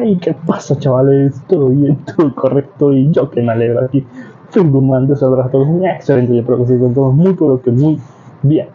¿Y qué pasa, chavales? ¿Todo bien? ¿Todo correcto? Y yo que me alegro aquí. Soy Guzmán, desahogar a todos. Excelente, yo espero que se encuentren todos muy, pero que muy bien.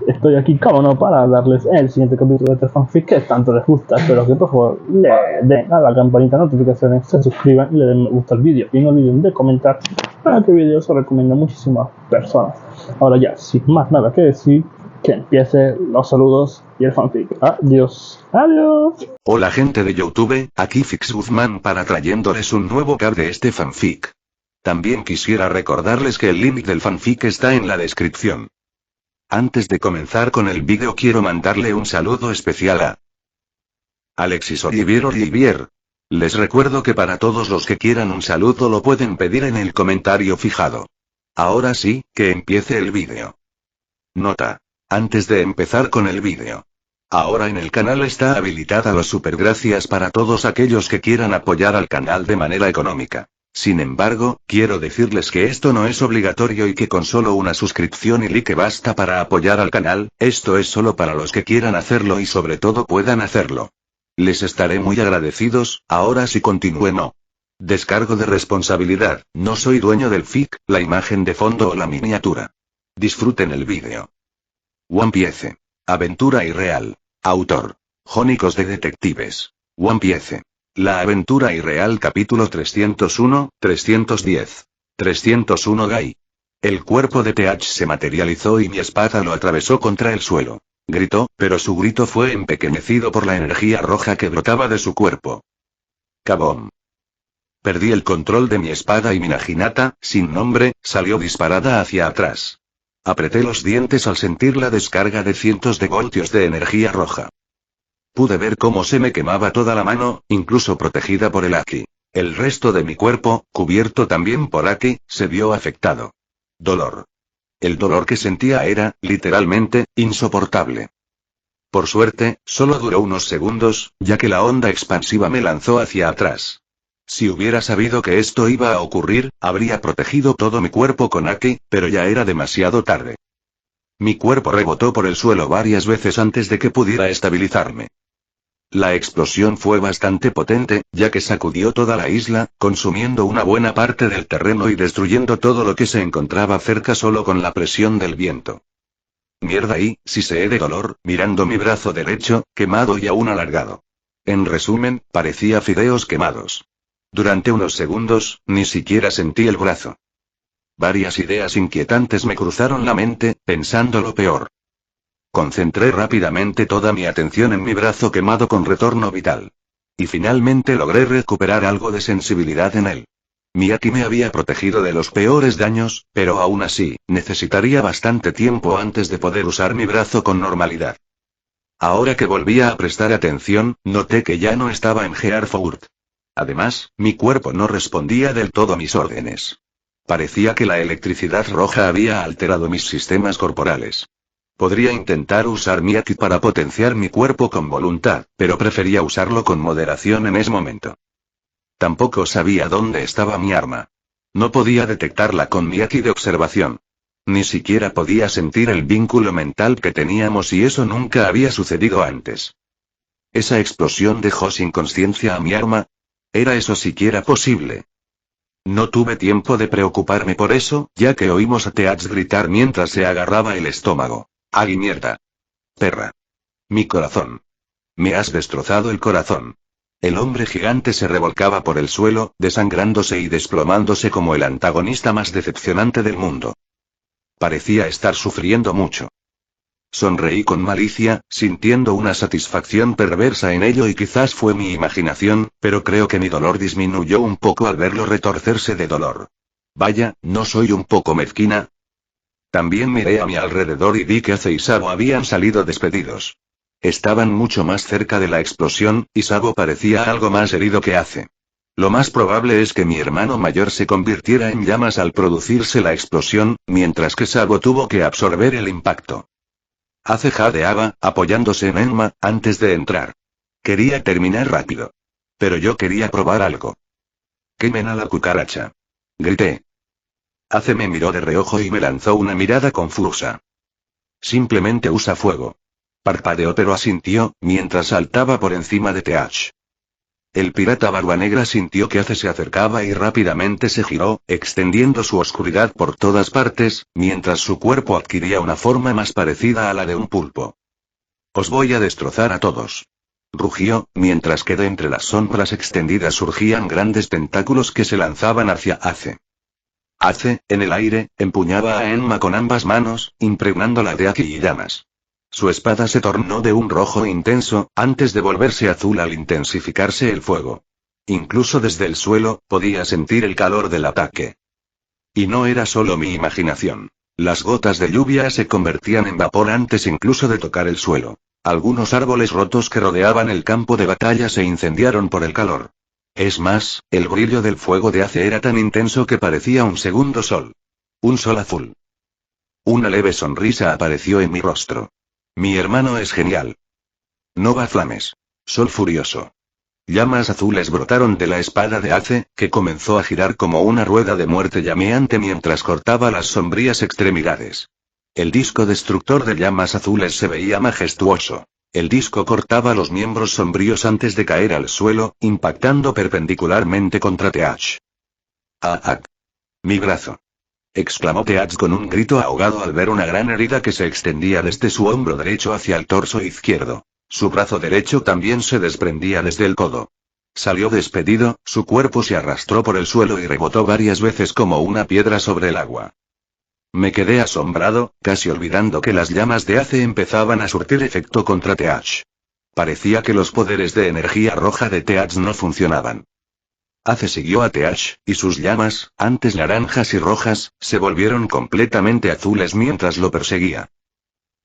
Estoy aquí, como no, para darles el siguiente capítulo de este fanfic que tanto les gusta. Espero que por favor le den a la campanita de notificaciones, se suscriban y le den me gusta al vídeo. Y no olviden de comentar para que el vídeo se recomienda a muchísimas personas. Ahora ya, sin más nada que decir, que empiece los saludos y el fanfic. Adiós. Adiós. Hola gente de YouTube, aquí Fix Guzmán para trayéndoles un nuevo cap de este fanfic. También quisiera recordarles que el link del fanfic está en la descripción. Antes de comenzar con el vídeo quiero mandarle un saludo especial a Alexis Olivier. Les recuerdo que para todos los que quieran un saludo lo pueden pedir en el comentario fijado. Ahora sí, que empiece el vídeo. Nota. Antes de empezar con el vídeo. Ahora en el canal está habilitada los supergracias para todos aquellos que quieran apoyar al canal de manera económica. Sin embargo, quiero decirles que esto no es obligatorio y que con solo una suscripción y like basta para apoyar al canal, esto es solo para los que quieran hacerlo y sobre todo puedan hacerlo. Les estaré muy agradecidos, ahora sí continúe no. Descargo de responsabilidad, no soy dueño del fic, la imagen de fondo o la miniatura. Disfruten el vídeo. One Piece. Aventura irreal. Autor. Jónicos de Detectives. One Piece. La aventura irreal capítulo 301, 310. 301 Gai. El cuerpo de TH se materializó y mi espada lo atravesó contra el suelo. Gritó, pero su grito fue empequeñecido por la energía roja que brotaba de su cuerpo. Kabom. Perdí el control de mi espada y mi Naginata, sin nombre, salió disparada hacia atrás. Apreté los dientes al sentir la descarga de cientos de voltios de energía roja. Pude ver cómo se me quemaba toda la mano, incluso protegida por el Aki. El resto de mi cuerpo, cubierto también por Aki, se vio afectado. Dolor. El dolor que sentía era, literalmente, insoportable. Por suerte, solo duró unos segundos, ya que la onda expansiva me lanzó hacia atrás. Si hubiera sabido que esto iba a ocurrir, habría protegido todo mi cuerpo con Aki, pero ya era demasiado tarde. Mi cuerpo rebotó por el suelo varias veces antes de que pudiera estabilizarme. La explosión fue bastante potente, ya que sacudió toda la isla, consumiendo una buena parte del terreno y destruyendo todo lo que se encontraba cerca solo con la presión del viento. Mierda y, si se de dolor, mirando mi brazo derecho, quemado y aún alargado. En resumen, parecía fideos quemados. Durante unos segundos, ni siquiera sentí el brazo. Varias ideas inquietantes me cruzaron la mente, pensando lo peor. Concentré rápidamente toda mi atención en mi brazo quemado con retorno vital. Y finalmente logré recuperar algo de sensibilidad en él. Mi Aki me había protegido de los peores daños, pero aún así, necesitaría bastante tiempo antes de poder usar mi brazo con normalidad. Ahora que volvía a prestar atención, noté que ya no estaba en Gearford. Además, mi cuerpo no respondía del todo a mis órdenes. Parecía que la electricidad roja había alterado mis sistemas corporales. Podría intentar usar mi Aki para potenciar mi cuerpo con voluntad, pero prefería usarlo con moderación en ese momento. Tampoco sabía dónde estaba mi arma. No podía detectarla con mi Aki de observación. Ni siquiera podía sentir el vínculo mental que teníamos y eso nunca había sucedido antes. ¿Esa explosión dejó sin conciencia a mi arma? ¿Era eso siquiera posible? No tuve tiempo de preocuparme por eso, ya que oímos a TH gritar mientras se agarraba el estómago. ¡Ay mierda! Perra. Mi corazón. Me has destrozado el corazón. El hombre gigante se revolcaba por el suelo, desangrándose y desplomándose como el antagonista más decepcionante del mundo. Parecía estar sufriendo mucho. Sonreí con malicia, sintiendo una satisfacción perversa en ello y quizás fue mi imaginación, pero creo que mi dolor disminuyó un poco al verlo retorcerse de dolor. Vaya, ¿no soy un poco mezquina? También miré a mi alrededor y vi que Ace y Sabo habían salido despedidos. Estaban mucho más cerca de la explosión, y Sabo parecía algo más herido que Ace. Lo más probable es que mi hermano mayor se convirtiera en llamas al producirse la explosión, mientras que Sabo tuvo que absorber el impacto. Ace jadeaba, apoyándose en Enma, antes de entrar. Quería terminar rápido. Pero yo quería probar algo. ¡Quemen a la cucaracha! Grité. Ace me miró de reojo y me lanzó una mirada confusa. Simplemente usa fuego. Parpadeó pero asintió, mientras saltaba por encima de TH. El pirata Barba Negra sintió que Ace se acercaba y rápidamente se giró, extendiendo su oscuridad por todas partes, mientras su cuerpo adquiría una forma más parecida a la de un pulpo. «Os voy a destrozar a todos», rugió, mientras que de entre las sombras extendidas surgían grandes tentáculos que se lanzaban hacia Ace. Ace, en el aire, empuñaba a Enma con ambas manos, impregnándola de Aki y llamas. Su espada se tornó de un rojo intenso, antes de volverse azul al intensificarse el fuego. Incluso desde el suelo, podía sentir el calor del ataque. Y no era solo mi imaginación. Las gotas de lluvia se convertían en vapor antes incluso de tocar el suelo. Algunos árboles rotos que rodeaban el campo de batalla se incendiaron por el calor. Es más, el brillo del fuego de Ace era tan intenso que parecía un segundo sol. Un sol azul. Una leve sonrisa apareció en mi rostro. Mi hermano es genial. Nova Flames. Sol furioso. Llamas azules brotaron de la espada de Ace, que comenzó a girar como una rueda de muerte llameante mientras cortaba las sombrías extremidades. El disco destructor de llamas azules se veía majestuoso. El disco cortaba los miembros sombríos antes de caer al suelo, impactando perpendicularmente contra Teach. ¡Ah! Mi brazo!, exclamó Teach con un grito ahogado al ver una gran herida que se extendía desde su hombro derecho hacia el torso izquierdo. Su brazo derecho también se desprendía desde el codo. Salió despedido, su cuerpo se arrastró por el suelo y rebotó varias veces como una piedra sobre el agua. Me quedé asombrado, casi olvidando que las llamas de Ace empezaban a surtir efecto contra Teach. Parecía que los poderes de energía roja de Teach no funcionaban. Ace siguió a Teach, y sus llamas, antes naranjas y rojas, se volvieron completamente azules mientras lo perseguía.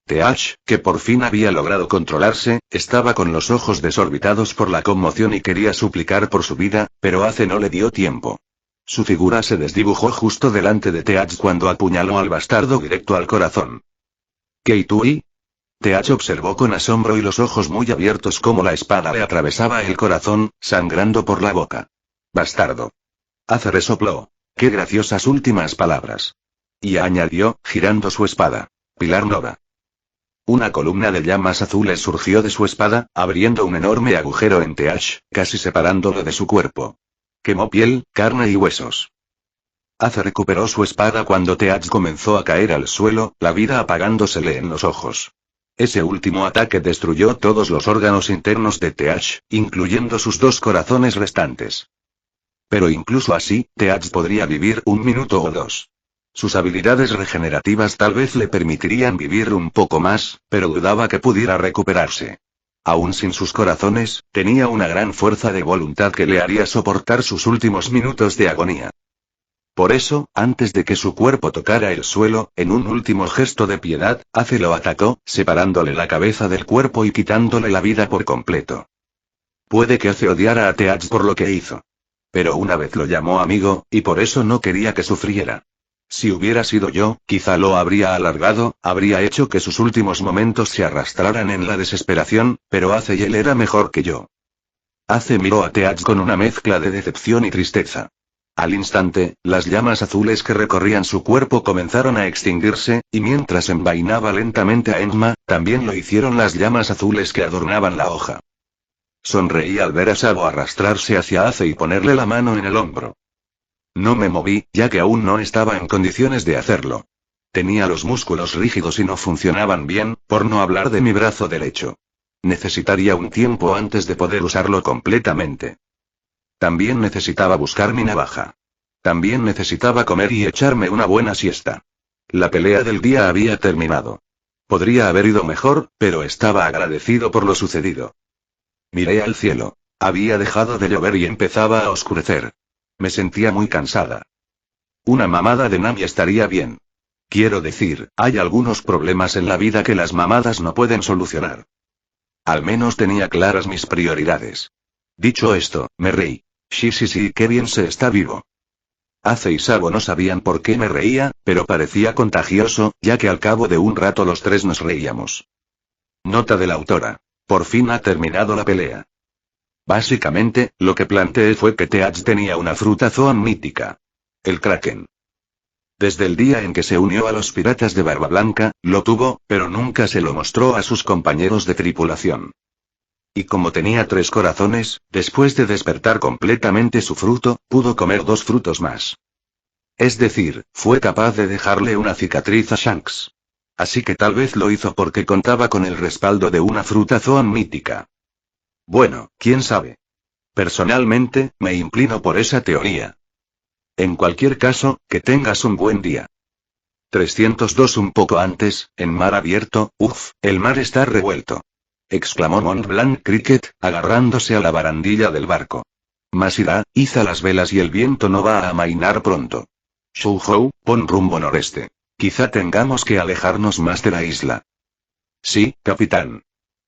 Teach, que por fin había logrado controlarse, estaba con los ojos desorbitados por la conmoción y quería suplicar por su vida, pero Ace no le dio tiempo. Su figura se desdibujó justo delante de Teach cuando apuñaló al bastardo directo al corazón. ¿Keitui? Teach observó con asombro y los ojos muy abiertos cómo la espada le atravesaba el corazón, sangrando por la boca. Bastardo. Ace resopló. Qué graciosas últimas palabras. Y añadió, girando su espada. Pilar Nova. Una columna de llamas azules surgió de su espada, abriendo un enorme agujero en Teach, casi separándolo de su cuerpo. Quemó piel, carne y huesos. Ace recuperó su espada cuando Teach comenzó a caer al suelo, la vida apagándosele en los ojos. Ese último ataque destruyó todos los órganos internos de Teach, incluyendo sus 2 corazones restantes. Pero incluso así, Teach podría vivir 1 minuto o 2. Sus habilidades regenerativas tal vez le permitirían vivir un poco más, pero dudaba que pudiera recuperarse. Aún sin sus corazones, tenía una gran fuerza de voluntad que le haría soportar sus últimos minutos de agonía. Por eso, antes de que su cuerpo tocara el suelo, en un último gesto de piedad, Ace lo atacó, separándole la cabeza del cuerpo y quitándole la vida por completo. Puede que Ace odiara a Teach por lo que hizo. Pero una vez lo llamó amigo, y por eso no quería que sufriera. Si hubiera sido yo, quizá lo habría alargado, habría hecho que sus últimos momentos se arrastraran en la desesperación, pero Ace y él era mejor que yo. Ace miró a Teach con una mezcla de decepción y tristeza. Al instante, las llamas azules que recorrían su cuerpo comenzaron a extinguirse, y mientras envainaba lentamente a Enma, también lo hicieron las llamas azules que adornaban la hoja. Sonreí al ver a Sabo arrastrarse hacia Ace y ponerle la mano en el hombro. No me moví, ya que aún no estaba en condiciones de hacerlo. Tenía los músculos rígidos y no funcionaban bien, por no hablar de mi brazo derecho. Necesitaría un tiempo antes de poder usarlo completamente. También necesitaba buscar mi navaja. También necesitaba comer y echarme una buena siesta. La pelea del día había terminado. Podría haber ido mejor, pero estaba agradecido por lo sucedido. Miré al cielo. Había dejado de llover y empezaba a oscurecer. Me sentía muy cansada. Una mamada de Nami estaría bien. Quiero decir, hay algunos problemas en la vida que las mamadas no pueden solucionar. Al menos tenía claras mis prioridades. Dicho esto, me reí. Sí, qué bien se está vivo. Ace y Sabo no sabían por qué me reía, pero parecía contagioso, ya que al cabo de un rato los 3 nos reíamos. Nota de la autora. Por fin ha terminado la pelea. Básicamente, lo que planteé fue que Teach tenía una fruta Zoan mítica. El Kraken. Desde el día en que se unió a los piratas de Barba Blanca, lo tuvo, pero nunca se lo mostró a sus compañeros de tripulación. Y como tenía 3 corazones, después de despertar completamente su fruto, pudo comer 2 frutos más. Es decir, fue capaz de dejarle una cicatriz a Shanks. Así que tal vez lo hizo porque contaba con el respaldo de una fruta Zoan mítica. Bueno, quién sabe. Personalmente, me inclino por esa teoría. En cualquier caso, que tengas un buen día. 302 Un poco antes, en mar abierto, el mar está revuelto. Exclamó Mont Blanc Cricket, agarrándose a la barandilla del barco. Masira, iza las velas y el viento no va a amainar pronto. Shou-Hou, pon rumbo noreste. Quizá tengamos que alejarnos más de la isla. Sí, capitán.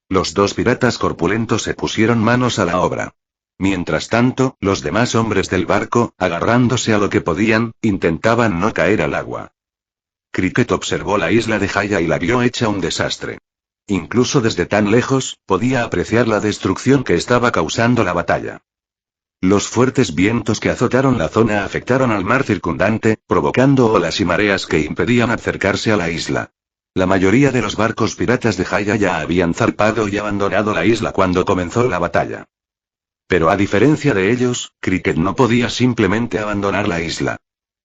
Los 2 piratas corpulentos se pusieron manos a la obra. Mientras tanto, los demás hombres del barco, agarrándose a lo que podían, intentaban no caer al agua. Cricket observó la isla de Jaya y la vio hecha un desastre. Incluso desde tan lejos, podía apreciar la destrucción que estaba causando la batalla. Los fuertes vientos que azotaron la zona afectaron al mar circundante, provocando olas y mareas que impedían acercarse a la isla. La mayoría de los barcos piratas de Jaya ya habían zarpado y abandonado la isla cuando comenzó la batalla. Pero a diferencia de ellos, Cricket no podía simplemente abandonar la isla.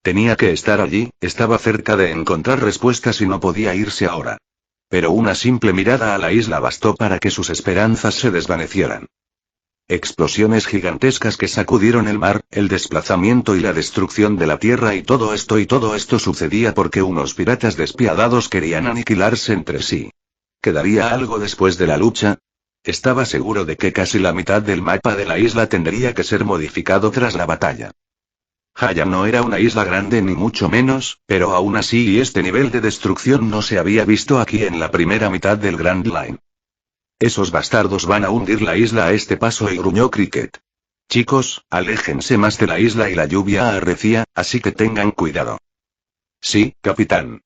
Tenía que estar allí, estaba cerca de encontrar respuestas y no podía irse ahora. Pero una simple mirada a la isla bastó para que sus esperanzas se desvanecieran. Explosiones gigantescas que sacudieron el mar, el desplazamiento y la destrucción de la tierra y todo esto sucedía porque unos piratas despiadados querían aniquilarse entre sí. ¿Quedaría algo después de la lucha? Estaba seguro de que casi la mitad del mapa de la isla tendría que ser modificado tras la batalla. Jaya no era una isla grande ni mucho menos, pero aún así este nivel de destrucción no se había visto aquí en la primera mitad del Grand Line. Esos bastardos van a hundir la isla a este paso y gruñó Cricket. Chicos, aléjense más de la isla y la lluvia arrecia, así que tengan cuidado. Sí, capitán.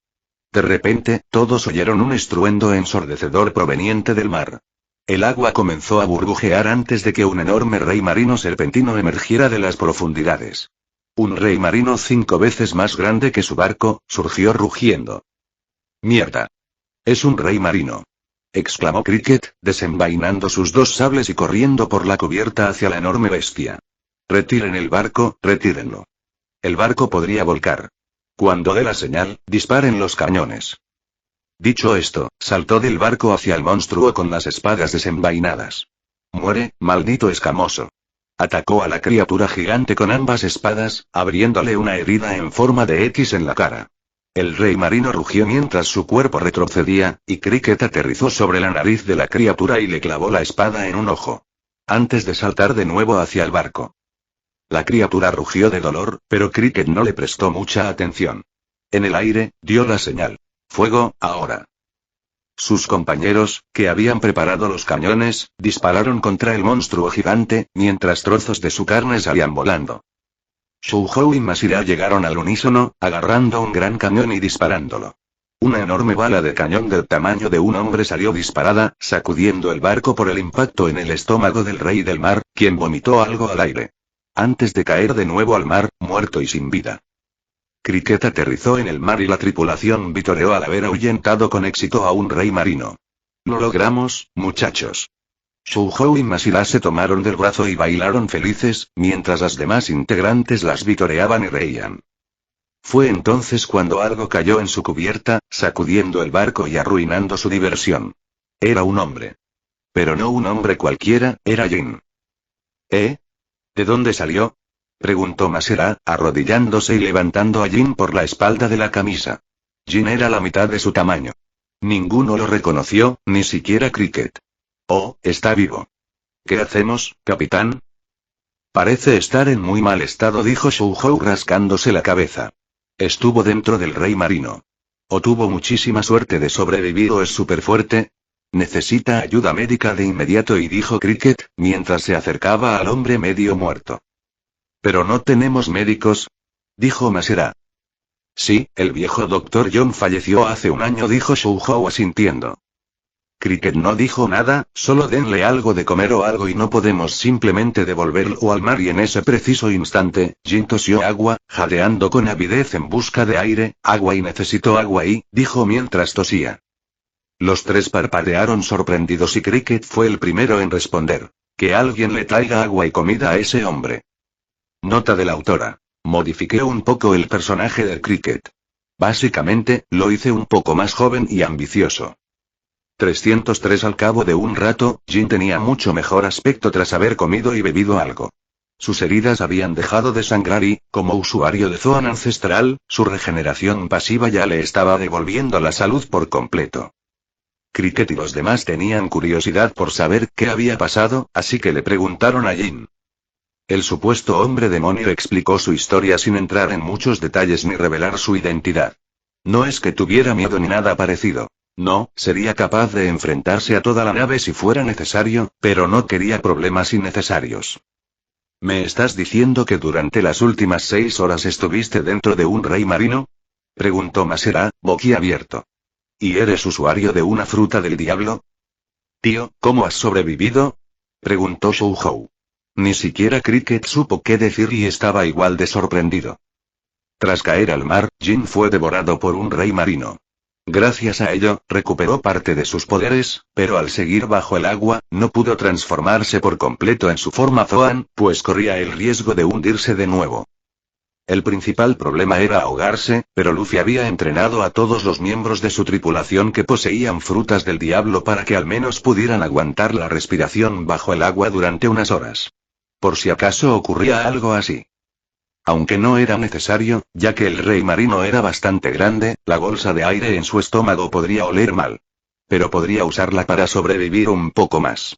De repente, todos oyeron un estruendo ensordecedor proveniente del mar. El agua comenzó a burbujear antes de que un enorme rey marino serpentino emergiera de las profundidades. Un rey marino 5 veces más grande que su barco, surgió rugiendo. ¡Mierda! Es un rey marino. Exclamó Cricket, desenvainando sus 2 sables y corriendo por la cubierta hacia la enorme bestia. Retiren el barco, retírenlo. El barco podría volcar. Cuando dé la señal, disparen los cañones. Dicho esto, saltó del barco hacia el monstruo con las espadas desenvainadas. Muere, maldito escamoso. Atacó a la criatura gigante con ambas espadas, abriéndole una herida en forma de X en la cara. El rey marino rugió mientras su cuerpo retrocedía, y Cricket aterrizó sobre la nariz de la criatura y le clavó la espada en un ojo. Antes de saltar de nuevo hacia el barco. La criatura rugió de dolor, pero Cricket no le prestó mucha atención. En el aire, dio la señal. Fuego, ahora. Sus compañeros, que habían preparado los cañones, dispararon contra el monstruo gigante, mientras trozos de su carne salían volando. Shou-Hou y Masira llegaron al unísono, agarrando un gran cañón y disparándolo. Una enorme bala de cañón del tamaño de un hombre salió disparada, sacudiendo el barco por el impacto en el estómago del rey del mar, quien vomitó algo al aire. Antes de caer de nuevo al mar, muerto y sin vida. Cricket aterrizó en el mar y la tripulación vitoreó al haber ahuyentado con éxito a un rey marino. Lo logramos, muchachos. Shou-Hou y Masira se tomaron del brazo y bailaron felices, mientras las demás integrantes las vitoreaban y reían. Fue entonces cuando algo cayó en su cubierta, sacudiendo el barco y arruinando su diversión. Era un hombre. Pero no un hombre cualquiera, era Jin. ¿De dónde salió? Preguntó Masira, arrodillándose y levantando a Jin por la espalda de la camisa. Jin era la mitad de su tamaño. Ninguno lo reconoció, ni siquiera Cricket. Oh, está vivo. ¿Qué hacemos, capitán? Parece estar en muy mal estado, dijo Shou-Hou rascándose la cabeza. Estuvo dentro del rey marino. O tuvo muchísima suerte de sobrevivir o es súper fuerte. Necesita ayuda médica de inmediato, y dijo Cricket, mientras se acercaba al hombre medio muerto. Pero no tenemos médicos, dijo Masira. Sí, el viejo Dr. John falleció hace un año, dijo Shou-Hou asintiendo. Cricket no dijo nada, solo denle algo de comer o algo y no podemos simplemente devolverlo al mar, y en ese preciso instante, Jin tosió agua, jadeando con avidez en busca de aire, agua, y necesito agua dijo mientras tosía. Los tres parpadearon sorprendidos y Cricket fue el primero en responder. Que alguien le traiga agua y comida a ese hombre. Nota de la autora. Modifiqué un poco el personaje de Cricket. Básicamente, lo hice un poco más joven y ambicioso. 303 Al cabo de un rato, Jin tenía mucho mejor aspecto tras haber comido y bebido algo. Sus heridas habían dejado de sangrar y, como usuario de Zoan ancestral, su regeneración pasiva ya le estaba devolviendo la salud por completo. Cricket y los demás tenían curiosidad por saber qué había pasado, así que le preguntaron a Jin. El supuesto hombre demonio explicó su historia sin entrar en muchos detalles ni revelar su identidad. No es que tuviera miedo ni nada parecido. No, sería capaz de enfrentarse a toda la nave si fuera necesario, pero no quería problemas innecesarios. ¿Me estás diciendo que durante las últimas 6 horas estuviste dentro de un rey marino? Preguntó Masera, boquiabierto. ¿Y eres usuario de una fruta del diablo? Tío, ¿cómo has sobrevivido? Preguntó Shouhou. Ni siquiera Cricket supo qué decir y estaba igual de sorprendido. Tras caer al mar, Jin fue devorado por un rey marino. Gracias a ello, recuperó parte de sus poderes, pero al seguir bajo el agua, no pudo transformarse por completo en su forma Zoan, pues corría el riesgo de hundirse de nuevo. El principal problema era ahogarse, pero Luffy había entrenado a todos los miembros de su tripulación que poseían frutas del diablo para que al menos pudieran aguantar la respiración bajo el agua durante unas horas. Por si acaso ocurría algo así. Aunque no era necesario, ya que el rey marino era bastante grande, la bolsa de aire en su estómago podría oler mal. Pero podría usarla para sobrevivir un poco más.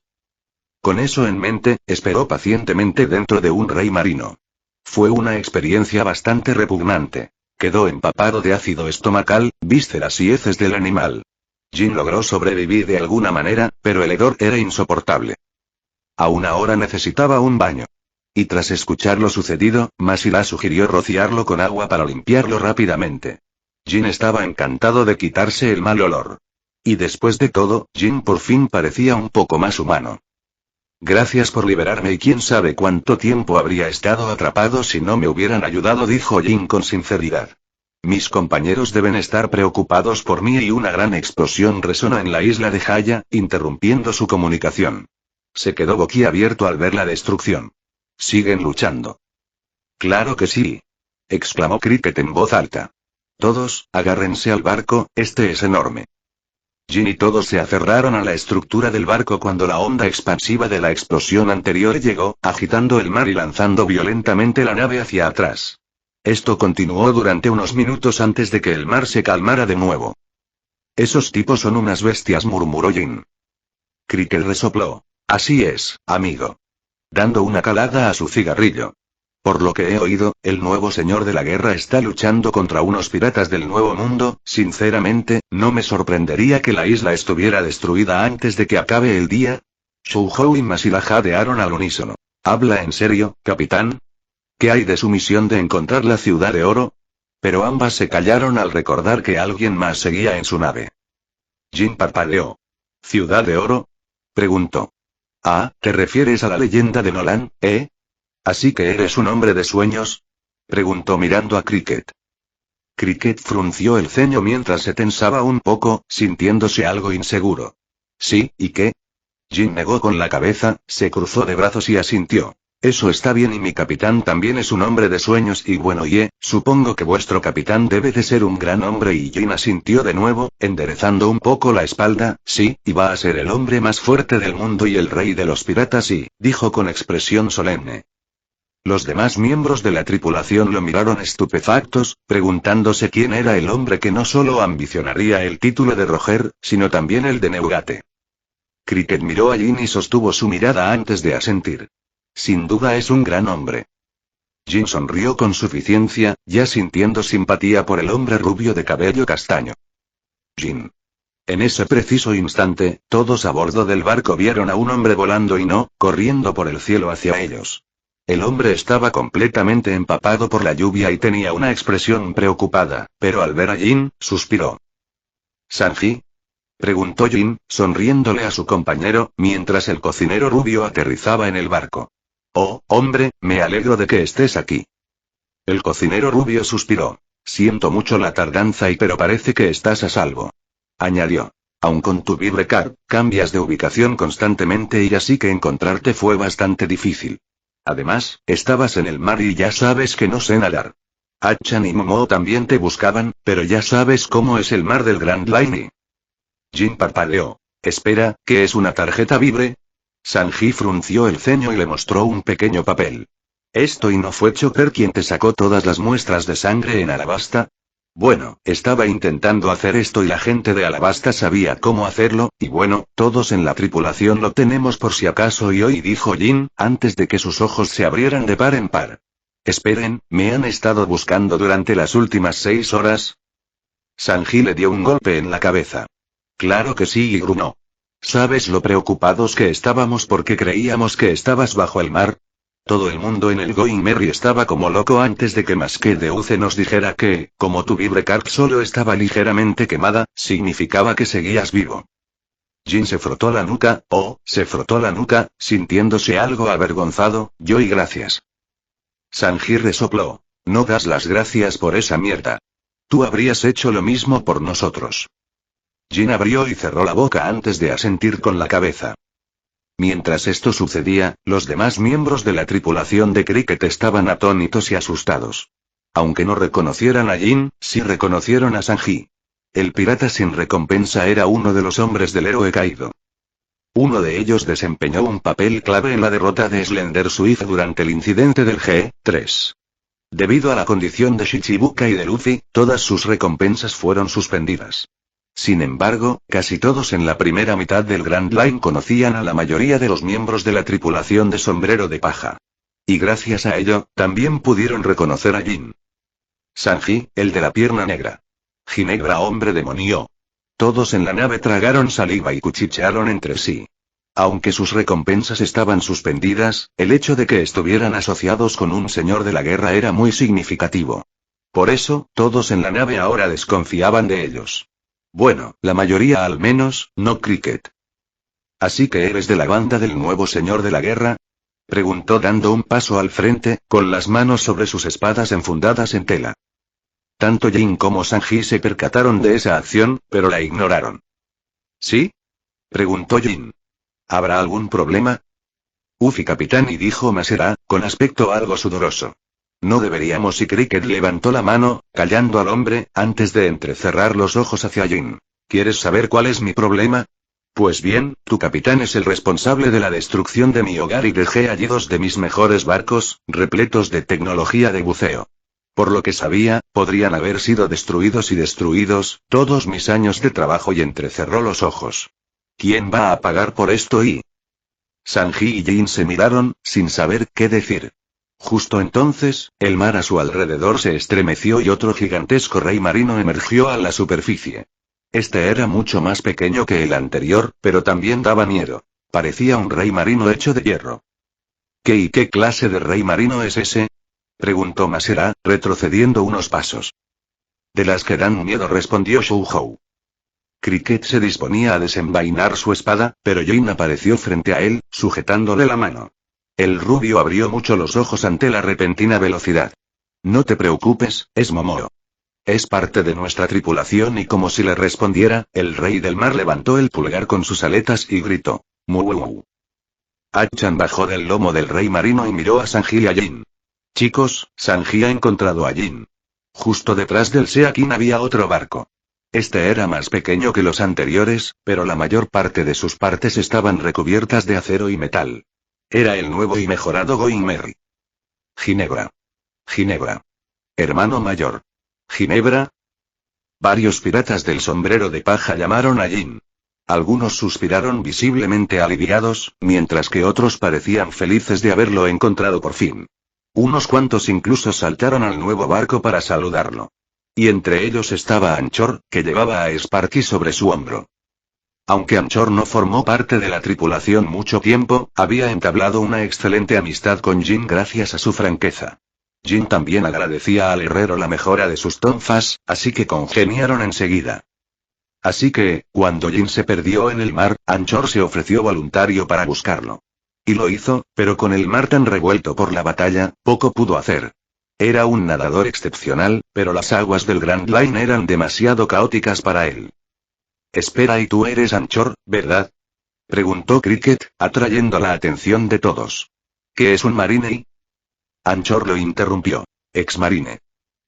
Con eso en mente, esperó pacientemente dentro de un rey marino. Fue una experiencia bastante repugnante. Quedó empapado de ácido estomacal, vísceras y heces del animal. Jin logró sobrevivir de alguna manera, pero el hedor era insoportable. Aún ahora necesitaba un baño. Y tras escuchar lo sucedido, Masira sugirió rociarlo con agua para limpiarlo rápidamente. Jin estaba encantado de quitarse el mal olor. Y después de todo, Jin por fin parecía un poco más humano. Gracias por liberarme y quién sabe cuánto tiempo habría estado atrapado si no me hubieran ayudado, dijo Jin con sinceridad. Mis compañeros deben estar preocupados por mí y una gran explosión resonó en la isla de Haya, interrumpiendo su comunicación. Se quedó boquiabierto al ver la destrucción. Siguen luchando. Claro que sí. Exclamó Cricket en voz alta. Todos, agárrense al barco, este es enorme. Jin y todos se aferraron a la estructura del barco cuando la onda expansiva de la explosión anterior llegó, agitando el mar y lanzando violentamente la nave hacia atrás. Esto continuó durante unos minutos antes de que el mar se calmara de nuevo. Esos tipos son unas bestias, murmuró Jin. Cricket resopló. Así es, amigo. Dando una calada a su cigarrillo. Por lo que he oído, el nuevo señor de la guerra está luchando contra unos piratas del Nuevo Mundo. Sinceramente, no me sorprendería que la isla estuviera destruida antes de que acabe el día. Shouhou y Masira jadearon al unísono. ¿Habla en serio, capitán? ¿Qué hay de su misión de encontrar la ciudad de oro? Pero ambas se callaron al recordar que alguien más seguía en su nave. Jin parpadeó. ¿Ciudad de oro? Preguntó. Ah, ¿te refieres a la leyenda de Nolan, eh? ¿Así que eres un hombre de sueños? Preguntó mirando a Cricket. Cricket frunció el ceño mientras se tensaba un poco, sintiéndose algo inseguro. Sí, ¿y qué? Jin negó con la cabeza, se cruzó de brazos y asintió. Eso está bien y mi capitán también es un hombre de sueños y bueno supongo que vuestro capitán debe de ser un gran hombre y Jin asintió de nuevo, enderezando un poco la espalda, sí, y va a ser el hombre más fuerte del mundo y el rey de los piratas y, dijo con expresión solemne. Los demás miembros de la tripulación lo miraron estupefactos, preguntándose quién era el hombre que no solo ambicionaría el título de Roger, sino también el de Neugate. Cricket miró a Jin y sostuvo su mirada antes de asentir. Sin duda es un gran hombre. Jin sonrió con suficiencia, ya sintiendo simpatía por el hombre rubio de cabello castaño. Jin. En ese preciso instante, todos a bordo del barco vieron a un hombre volando y no, corriendo por el cielo hacia ellos. El hombre estaba completamente empapado por la lluvia y tenía una expresión preocupada, pero al ver a Jin, suspiró. ¿Sanji? Preguntó Jin, sonriéndole a su compañero, mientras el cocinero rubio aterrizaba en el barco. Oh, hombre, me alegro de que estés aquí. El cocinero rubio suspiró. Siento mucho la tardanza pero parece que estás a salvo. Añadió. Aun con tu vibrecar, cambias de ubicación constantemente y así que encontrarte fue bastante difícil. Además, estabas en el mar y ya sabes que no sé nadar. Achan y Momo también te buscaban, pero ya sabes cómo es el mar del Grand Line. Jin parpadeó. Espera, ¿qué es una tarjeta vibre? Sanji frunció el ceño y le mostró un pequeño papel. ¿Esto y no fue Chopper quien te sacó todas las muestras de sangre en Alabasta? Bueno, estaba intentando hacer esto y la gente de Alabasta sabía cómo hacerlo, y bueno, todos en la tripulación lo tenemos por si acaso y hoy dijo Jin, antes de que sus ojos se abrieran de par en par. Esperen, ¿me han estado buscando durante las últimas 6 horas? Sanji le dio un golpe en la cabeza. Claro que sí y gruñó. ¿Sabes lo preocupados que estábamos porque creíamos que estabas bajo el mar? Todo el mundo en el Going Merry estaba como loco antes de que Masquedeuce nos dijera que, como tu vibrecarp solo estaba ligeramente quemada, significaba que seguías vivo. Jin se frotó la nuca, sintiéndose algo avergonzado, yo y gracias. Sanji resopló. No das las gracias por esa mierda. Tú habrías hecho lo mismo por nosotros. Jin abrió y cerró la boca antes de asentir con la cabeza. Mientras esto sucedía, los demás miembros de la tripulación de Cricket estaban atónitos y asustados. Aunque no reconocieran a Jin, sí reconocieron a Sanji. El pirata sin recompensa era uno de los hombres del héroe caído. Uno de ellos desempeñó un papel clave en la derrota de Slender Swift durante el incidente del G3. Debido a la condición de Shichibuka y de Luffy, todas sus recompensas fueron suspendidas. Sin embargo, casi todos en la primera mitad del Grand Line conocían a la mayoría de los miembros de la tripulación de Sombrero de Paja. Y gracias a ello, también pudieron reconocer a Jin. Sanji, el de la pierna negra. Ginebra, hombre demonio. Todos en la nave tragaron saliva y cuchichearon entre sí. Aunque sus recompensas estaban suspendidas, el hecho de que estuvieran asociados con un señor de la guerra era muy significativo. Por eso, todos en la nave ahora desconfiaban de ellos. Bueno, la mayoría al menos, no Cricket. ¿Así que eres de la banda del nuevo señor de la guerra? Preguntó dando un paso al frente, con las manos sobre sus espadas enfundadas en tela. Tanto Jin como Sanji se percataron de esa acción, pero la ignoraron. ¿Sí? Preguntó Jin. ¿Habrá algún problema? Ufi capitán, y dijo Masera, con aspecto algo sudoroso. No deberíamos, y Cricket levantó la mano, callando al hombre, antes de entrecerrar los ojos hacia Jin. ¿Quieres saber cuál es mi problema? Pues bien, tu capitán es el responsable de la destrucción de mi hogar y dejé allí 2 de mis mejores barcos, repletos de tecnología de buceo. Por lo que sabía, podrían haber sido destruidos y destruidos, todos mis años de trabajo, y entrecerró los ojos. ¿Quién va a pagar por esto? Y Sanji y Jin se miraron, sin saber qué decir. Justo entonces, el mar a su alrededor se estremeció y otro gigantesco rey marino emergió a la superficie. Este era mucho más pequeño que el anterior, pero también daba miedo. Parecía un rey marino hecho de hierro. ¿Qué clase de rey marino es ese? Preguntó Masera, retrocediendo unos pasos. De las que dan miedo, respondió Shouhou. Cricket se disponía a desenvainar su espada, pero Jin apareció frente a él, sujetándole la mano. El rubio abrió mucho los ojos ante la repentina velocidad. No te preocupes, es Momo. Es parte de nuestra tripulación, y como si le respondiera, el rey del mar levantó el pulgar con sus aletas y gritó. ¡Mu! Achan bajó del lomo del rey marino y miró a Sanji y a Jin. Chicos, Sanji ha encontrado a Jin. Justo detrás del Seakin había otro barco. Este era más pequeño que los anteriores, pero la mayor parte de sus partes estaban recubiertas de acero y metal. Era el nuevo y mejorado Going Merry. Ginebra. Hermano mayor. ¿Ginebra? Varios piratas del sombrero de paja llamaron a Jin. Algunos suspiraron visiblemente aliviados, mientras que otros parecían felices de haberlo encontrado por fin. Unos cuantos incluso saltaron al nuevo barco para saludarlo. Y entre ellos estaba Anchor, que llevaba a Sparky sobre su hombro. Aunque Anchor no formó parte de la tripulación mucho tiempo, había entablado una excelente amistad con Jin gracias a su franqueza. Jin también agradecía al herrero la mejora de sus tonfas, así que congeniaron enseguida. Así que, cuando Jin se perdió en el mar, Anchor se ofreció voluntario para buscarlo. Y lo hizo, pero con el mar tan revuelto por la batalla, poco pudo hacer. Era un nadador excepcional, pero las aguas del Grand Line eran demasiado caóticas para él. Espera, ¿y tú eres Anchor, verdad? Preguntó Cricket, atrayendo la atención de todos. ¿Qué es un marine? Anchor lo interrumpió. Ex-marine.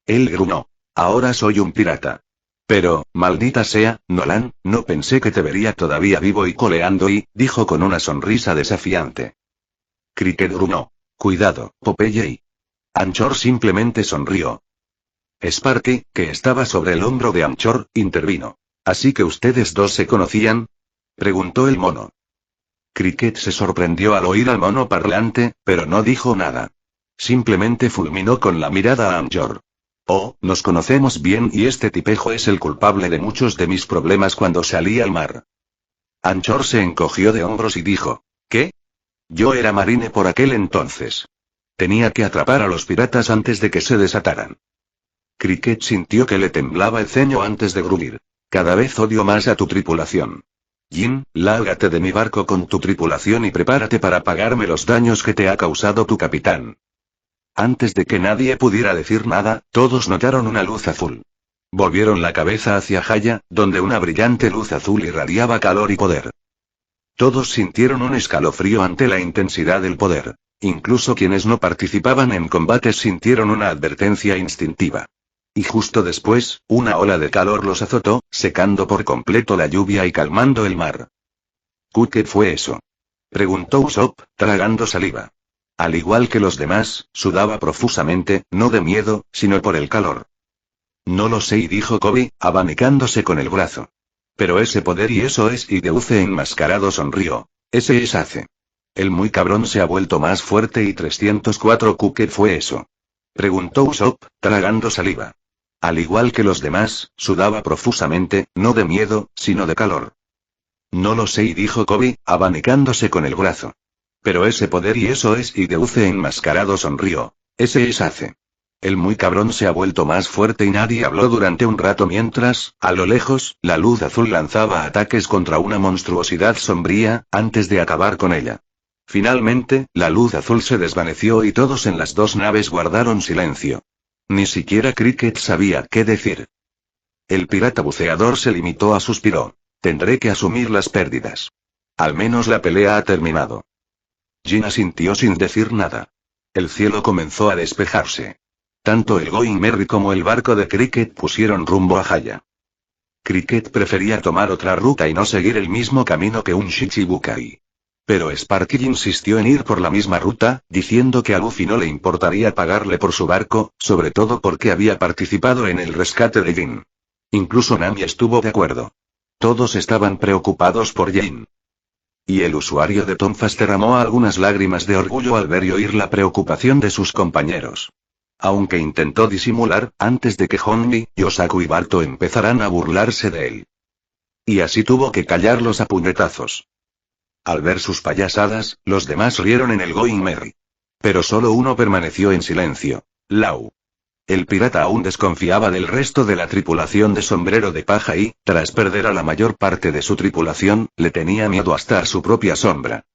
Él gruñó. Ahora soy un pirata. Pero, maldita sea, Nolan, no pensé que te vería todavía vivo y coleando y, dijo con una sonrisa desafiante. Cricket gruñó. Cuidado, Popeye. Anchor simplemente sonrió. Sparky, que estaba sobre el hombro de Anchor, intervino. ¿Así que ustedes dos se conocían? Preguntó el mono. Cricket se sorprendió al oír al mono parlante, pero no dijo nada. Simplemente fulminó con la mirada a Anchor. Oh, nos conocemos bien y este tipejo es el culpable de muchos de mis problemas cuando salí al mar. Anchor se encogió de hombros y dijo. ¿Qué? Yo era marine por aquel entonces. Tenía que atrapar a los piratas antes de que se desataran. Cricket sintió que le temblaba el ceño antes de gruñir. Cada vez odio más a tu tripulación. Jin, lárgate de mi barco con tu tripulación y prepárate para pagarme los daños que te ha causado tu capitán. Antes de que nadie pudiera decir nada, todos notaron una luz azul. Volvieron la cabeza hacia Haya, donde una brillante luz azul irradiaba calor y poder. Todos sintieron un escalofrío ante la intensidad del poder. Incluso quienes no participaban en combates sintieron una advertencia instintiva. Y justo después, una ola de calor los azotó, secando por completo la lluvia y calmando el mar. ¿Qué fue eso? Preguntó Usopp, tragando saliva. Al igual que los demás, sudaba profusamente, no de miedo, sino por el calor. No lo sé, dijo Kobe, abanicándose con el brazo. Pero ese poder y eso es, y Deuce enmascarado sonrió. Ese es Ace. El muy cabrón se ha vuelto más fuerte y 304 ¿Qué fue eso? Preguntó Usopp, tragando saliva. Al igual que los demás, sudaba profusamente, no de miedo, sino de calor. No lo sé, dijo Kobe, abanicándose con el brazo. Pero ese poder y eso es, y Deuce enmascarado sonrió. Ese es Ace. El muy cabrón se ha vuelto más fuerte y nadie habló durante un rato mientras, a lo lejos, la luz azul lanzaba ataques contra una monstruosidad sombría, antes de acabar con ella. Finalmente, la luz azul se desvaneció y todos en las dos naves guardaron silencio. Ni siquiera Cricket sabía qué decir. El pirata buceador se limitó a suspiró. Tendré que asumir las pérdidas. Al menos la pelea ha terminado. Jin asintió sin decir nada. El cielo comenzó a despejarse. Tanto el Going Merry como el barco de Cricket pusieron rumbo a Haya. Cricket prefería tomar otra ruta y no seguir el mismo camino que un Shichibukai. Pero Sparky insistió en ir por la misma ruta, diciendo que a Luffy no le importaría pagarle por su barco, sobre todo porque había participado en el rescate de Jin. Incluso Nami estuvo de acuerdo. Todos estaban preocupados por Jin. Y el usuario de Tonfas derramó algunas lágrimas de orgullo al ver y oír la preocupación de sus compañeros. Aunque intentó disimular, antes de que Honmi, Yosaku y Barto empezaran a burlarse de él. Y así tuvo que callarlos a puñetazos. Al ver sus payasadas, los demás rieron en el Going Merry. Pero solo uno permaneció en silencio. Lau. El pirata aún desconfiaba del resto de la tripulación de Sombrero de Paja y, tras perder a la mayor parte de su tripulación, le tenía miedo hasta a su propia sombra.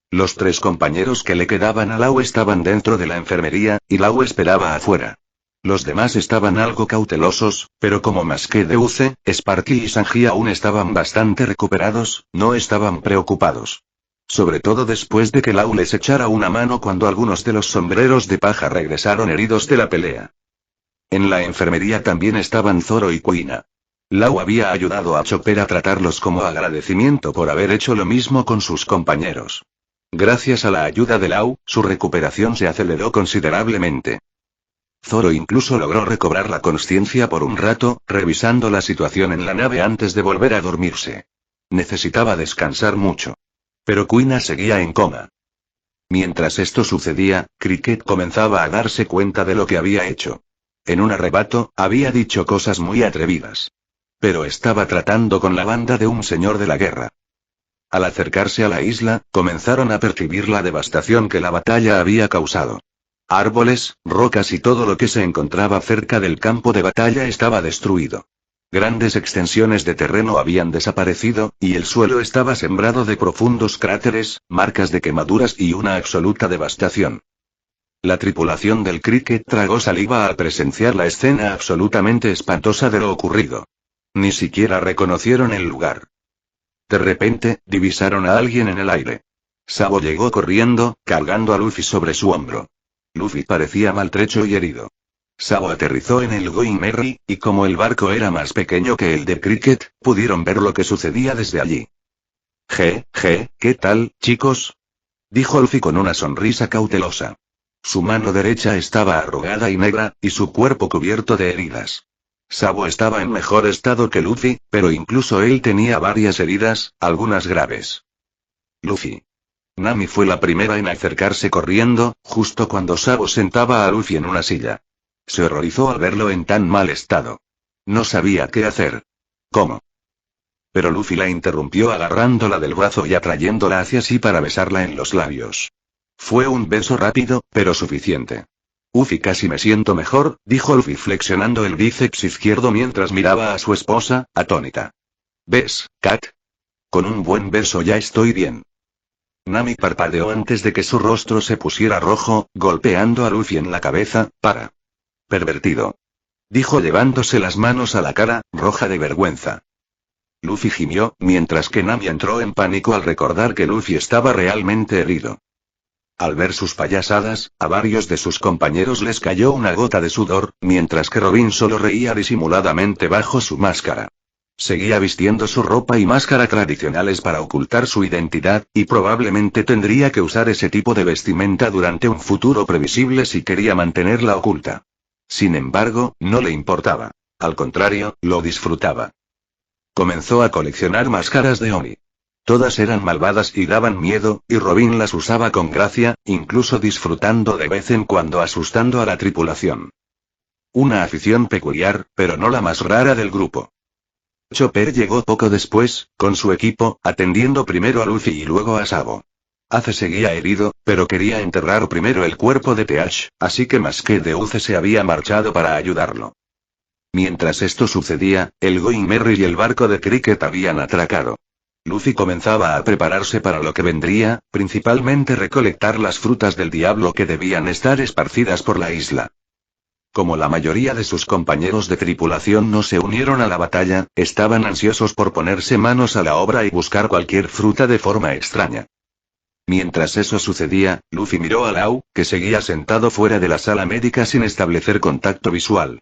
Los tres compañeros que le quedaban a Lau estaban dentro de la enfermería, y Lau esperaba afuera. Los demás estaban algo cautelosos, pero como más que Deuce, Sparky y Sanji aún estaban bastante recuperados, no estaban preocupados. Sobre todo después de que Lau les echara una mano cuando algunos de los sombreros de paja regresaron heridos de la pelea. En la enfermería también estaban Zoro y Kuina. Lau había ayudado a Chopper a tratarlos como agradecimiento por haber hecho lo mismo con sus compañeros. Gracias a la ayuda de Lau, su recuperación se aceleró considerablemente. Zoro incluso logró recobrar la consciencia por un rato, revisando la situación en la nave antes de volver a dormirse. Necesitaba descansar mucho. Pero Kuina seguía en coma. Mientras esto sucedía, Cricket comenzaba a darse cuenta de lo que había hecho. En un arrebato, había dicho cosas muy atrevidas. Pero estaba tratando con la banda de un señor de la guerra. Al acercarse a la isla, comenzaron a percibir la devastación que la batalla había causado. Árboles, rocas y todo lo que se encontraba cerca del campo de batalla estaba destruido. Grandes extensiones de terreno habían desaparecido, y el suelo estaba sembrado de profundos cráteres, marcas de quemaduras y una absoluta devastación. La tripulación del Cricket tragó saliva al presenciar la escena absolutamente espantosa de lo ocurrido. Ni siquiera reconocieron el lugar. De repente, divisaron a alguien en el aire. Sabo llegó corriendo, cargando a Luffy sobre su hombro. Luffy parecía maltrecho y herido. Sabo aterrizó en el Going Merry, y como el barco era más pequeño que el de Cricket, pudieron ver lo que sucedía desde allí. ¿Qué tal, chicos? Dijo Luffy con una sonrisa cautelosa. Su mano derecha estaba arrugada y negra, y su cuerpo cubierto de heridas. Sabo estaba en mejor estado que Luffy, pero incluso él tenía varias heridas, algunas graves. Luffy. Nami fue la primera en acercarse corriendo, justo cuando Sabo sentaba a Luffy en una silla. Se horrorizó al verlo en tan mal estado. No sabía qué hacer. ¿Cómo? Pero Luffy la interrumpió agarrándola del brazo y atrayéndola hacia sí para besarla en los labios. Fue un beso rápido, pero suficiente. Ufi, casi me siento mejor, dijo Luffy flexionando el bíceps izquierdo mientras miraba a su esposa, atónita. ¿Ves, Kat? Con un buen beso ya estoy bien. Nami parpadeó antes de que su rostro se pusiera rojo, golpeando a Luffy en la cabeza, para. Pervertido. Dijo llevándose las manos a la cara, roja de vergüenza. Luffy gimió, mientras que Nami entró en pánico al recordar que Luffy estaba realmente herido. Al ver sus payasadas, a varios de sus compañeros les cayó una gota de sudor, mientras que Robin solo reía disimuladamente bajo su máscara. Seguía vistiendo su ropa y máscara tradicionales para ocultar su identidad, y probablemente tendría que usar ese tipo de vestimenta durante un futuro previsible si quería mantenerla oculta. Sin embargo, no le importaba. Al contrario, lo disfrutaba. Comenzó a coleccionar máscaras de Oni. Todas eran malvadas y daban miedo, y Robin las usaba con gracia, incluso disfrutando de vez en cuando asustando a la tripulación. Una afición peculiar, pero no la más rara del grupo. Chopper llegó poco después, con su equipo, atendiendo primero a Luffy y luego a Sabo. Ace seguía herido, pero quería enterrar primero el cuerpo de Teach, así que más que de Uce se había marchado para ayudarlo. Mientras esto sucedía, el Going Merry y el barco de Cricket habían atracado. Luffy comenzaba a prepararse para lo que vendría, principalmente recolectar las frutas del diablo que debían estar esparcidas por la isla. Como la mayoría de sus compañeros de tripulación no se unieron a la batalla, estaban ansiosos por ponerse manos a la obra y buscar cualquier fruta de forma extraña. Mientras eso sucedía, Luffy miró a Lau, que seguía sentado fuera de la sala médica sin establecer contacto visual.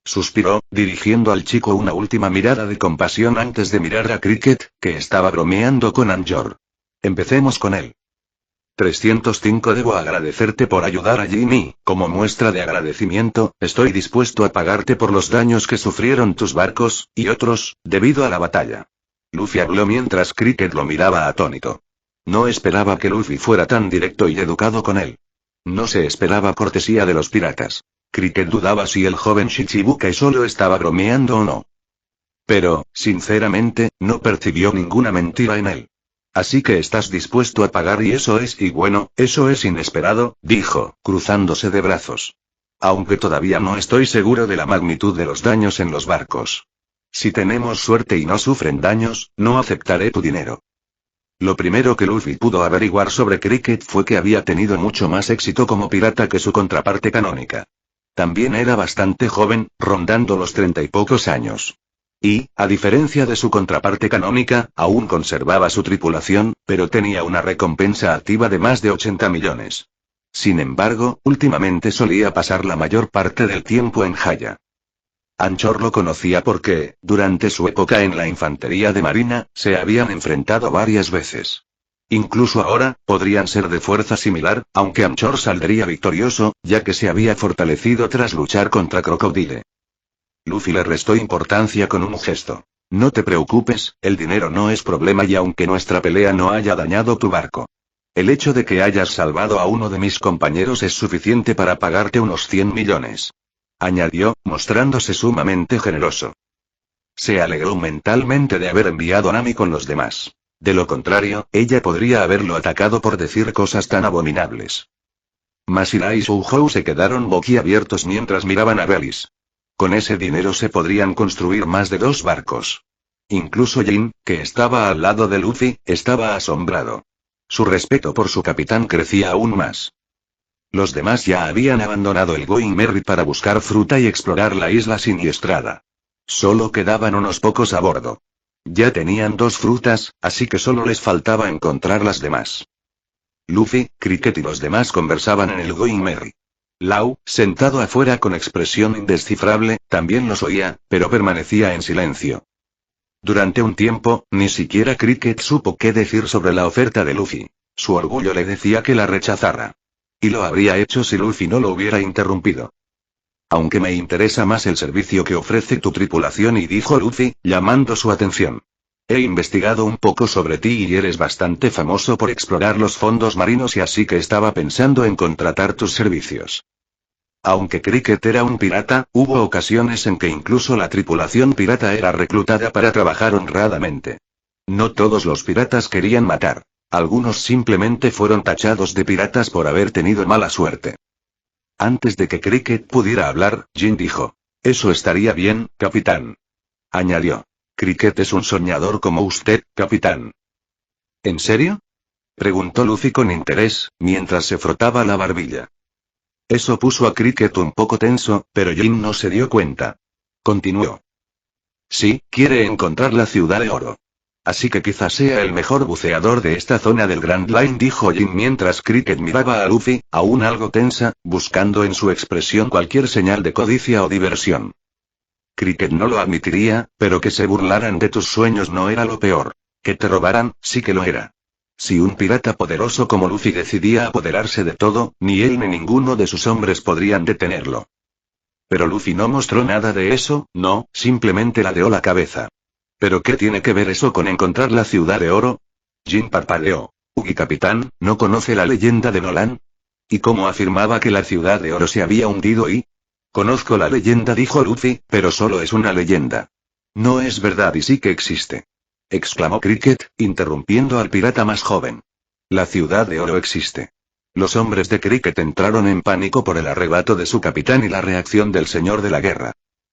Suspiró, dirigiendo al chico una última mirada de compasión antes de mirar a Cricket, que estaba bromeando con Anjor. Empecemos con él. 305 Debo agradecerte por ayudar a Ginny, como muestra de agradecimiento, estoy dispuesto a pagarte por los daños que sufrieron tus barcos, y otros, debido a la batalla. Luffy habló mientras Cricket lo miraba atónito. No esperaba que Luffy fuera tan directo y educado con él. No se esperaba cortesía de los piratas. Cricket dudaba si el joven Shichibukai solo estaba bromeando o no. Pero, sinceramente, no percibió ninguna mentira en él. Así que estás dispuesto a pagar y eso es inesperado, dijo, cruzándose de brazos. Aunque todavía no estoy seguro de la magnitud de los daños en los barcos. Si tenemos suerte y no sufren daños, no aceptaré tu dinero. Lo primero que Luffy pudo averiguar sobre Cricket fue que había tenido mucho más éxito como pirata que su contraparte canónica. También era bastante joven, rondando los 30 y pocos años. Y, a diferencia de su contraparte canónica, aún conservaba su tripulación, pero tenía una recompensa activa de más de 80 millones. Sin embargo, últimamente solía pasar la mayor parte del tiempo en Haya. Anchor lo conocía porque, durante su época en la infantería de marina, se habían enfrentado varias veces. Incluso ahora, podrían ser de fuerza similar, aunque Anchor saldría victorioso, ya que se había fortalecido tras luchar contra Crocodile. Luffy le restó importancia con un gesto. No te preocupes, el dinero no es problema y aunque nuestra pelea no haya dañado tu barco. El hecho de que hayas salvado a uno de mis compañeros es suficiente para pagarte unos 100 millones. Añadió, mostrándose sumamente generoso. Se alegró mentalmente de haber enviado a Nami con los demás. De lo contrario, ella podría haberlo atacado por decir cosas tan abominables. Masira y Souhou se quedaron boquiabiertos mientras miraban a Belis. Con ese dinero se podrían construir más de 2 barcos. Incluso Jin, que estaba al lado de Luffy, estaba asombrado. Su respeto por su capitán crecía aún más. Los demás ya habían abandonado el Going Merry para buscar fruta y explorar la isla siniestrada. Solo quedaban unos pocos a bordo. Ya tenían 2 frutas, así que solo les faltaba encontrar las demás. Luffy, Cricket y los demás conversaban en el Going Merry. Lau, sentado afuera con expresión indescifrable, también los oía, pero permanecía en silencio. Durante un tiempo, ni siquiera Cricket supo qué decir sobre la oferta de Luffy. Su orgullo le decía que la rechazara. Y lo habría hecho si Luffy no lo hubiera interrumpido. Aunque me interesa más el servicio que ofrece tu tripulación, y dijo Luffy, llamando su atención. He investigado un poco sobre ti y eres bastante famoso por explorar los fondos marinos, y así que estaba pensando en contratar tus servicios. Aunque Cricket era un pirata, hubo ocasiones en que incluso la tripulación pirata era reclutada para trabajar honradamente. No todos los piratas querían matar. Algunos simplemente fueron tachados de piratas por haber tenido mala suerte. Antes de que Cricket pudiera hablar, Jin dijo: Eso estaría bien, capitán. Añadió: Cricket es un soñador como usted, capitán. ¿En serio? Preguntó Luffy con interés, mientras se frotaba la barbilla. Eso puso a Cricket un poco tenso, pero Jin no se dio cuenta. Continuó. Sí, quiere encontrar la ciudad de oro. Así que quizás sea el mejor buceador de esta zona del Grand Line, dijo Jin mientras Cricket miraba a Luffy, aún algo tensa, buscando en su expresión cualquier señal de codicia o diversión. Cricket no lo admitiría, pero que se burlaran de tus sueños no era lo peor. Que te robaran, sí que lo era. Si un pirata poderoso como Luffy decidía apoderarse de todo, ni él ni ninguno de sus hombres podrían detenerlo. Pero Luffy no mostró nada de eso, no, simplemente ladeó la cabeza. ¿Pero qué tiene que ver eso con encontrar la ciudad de oro? Jin parpadeó. ¿Ugi capitán, no conoce la leyenda de Nolan? ¿Y cómo afirmaba que la ciudad de oro se había hundido y...? Conozco la leyenda, dijo Luffy, pero solo es una leyenda. No es verdad y sí que existe. Exclamó Cricket, interrumpiendo al pirata más joven. La ciudad de oro existe. Los hombres de Cricket entraron en pánico por el arrebato de su capitán y la reacción del señor de la guerra.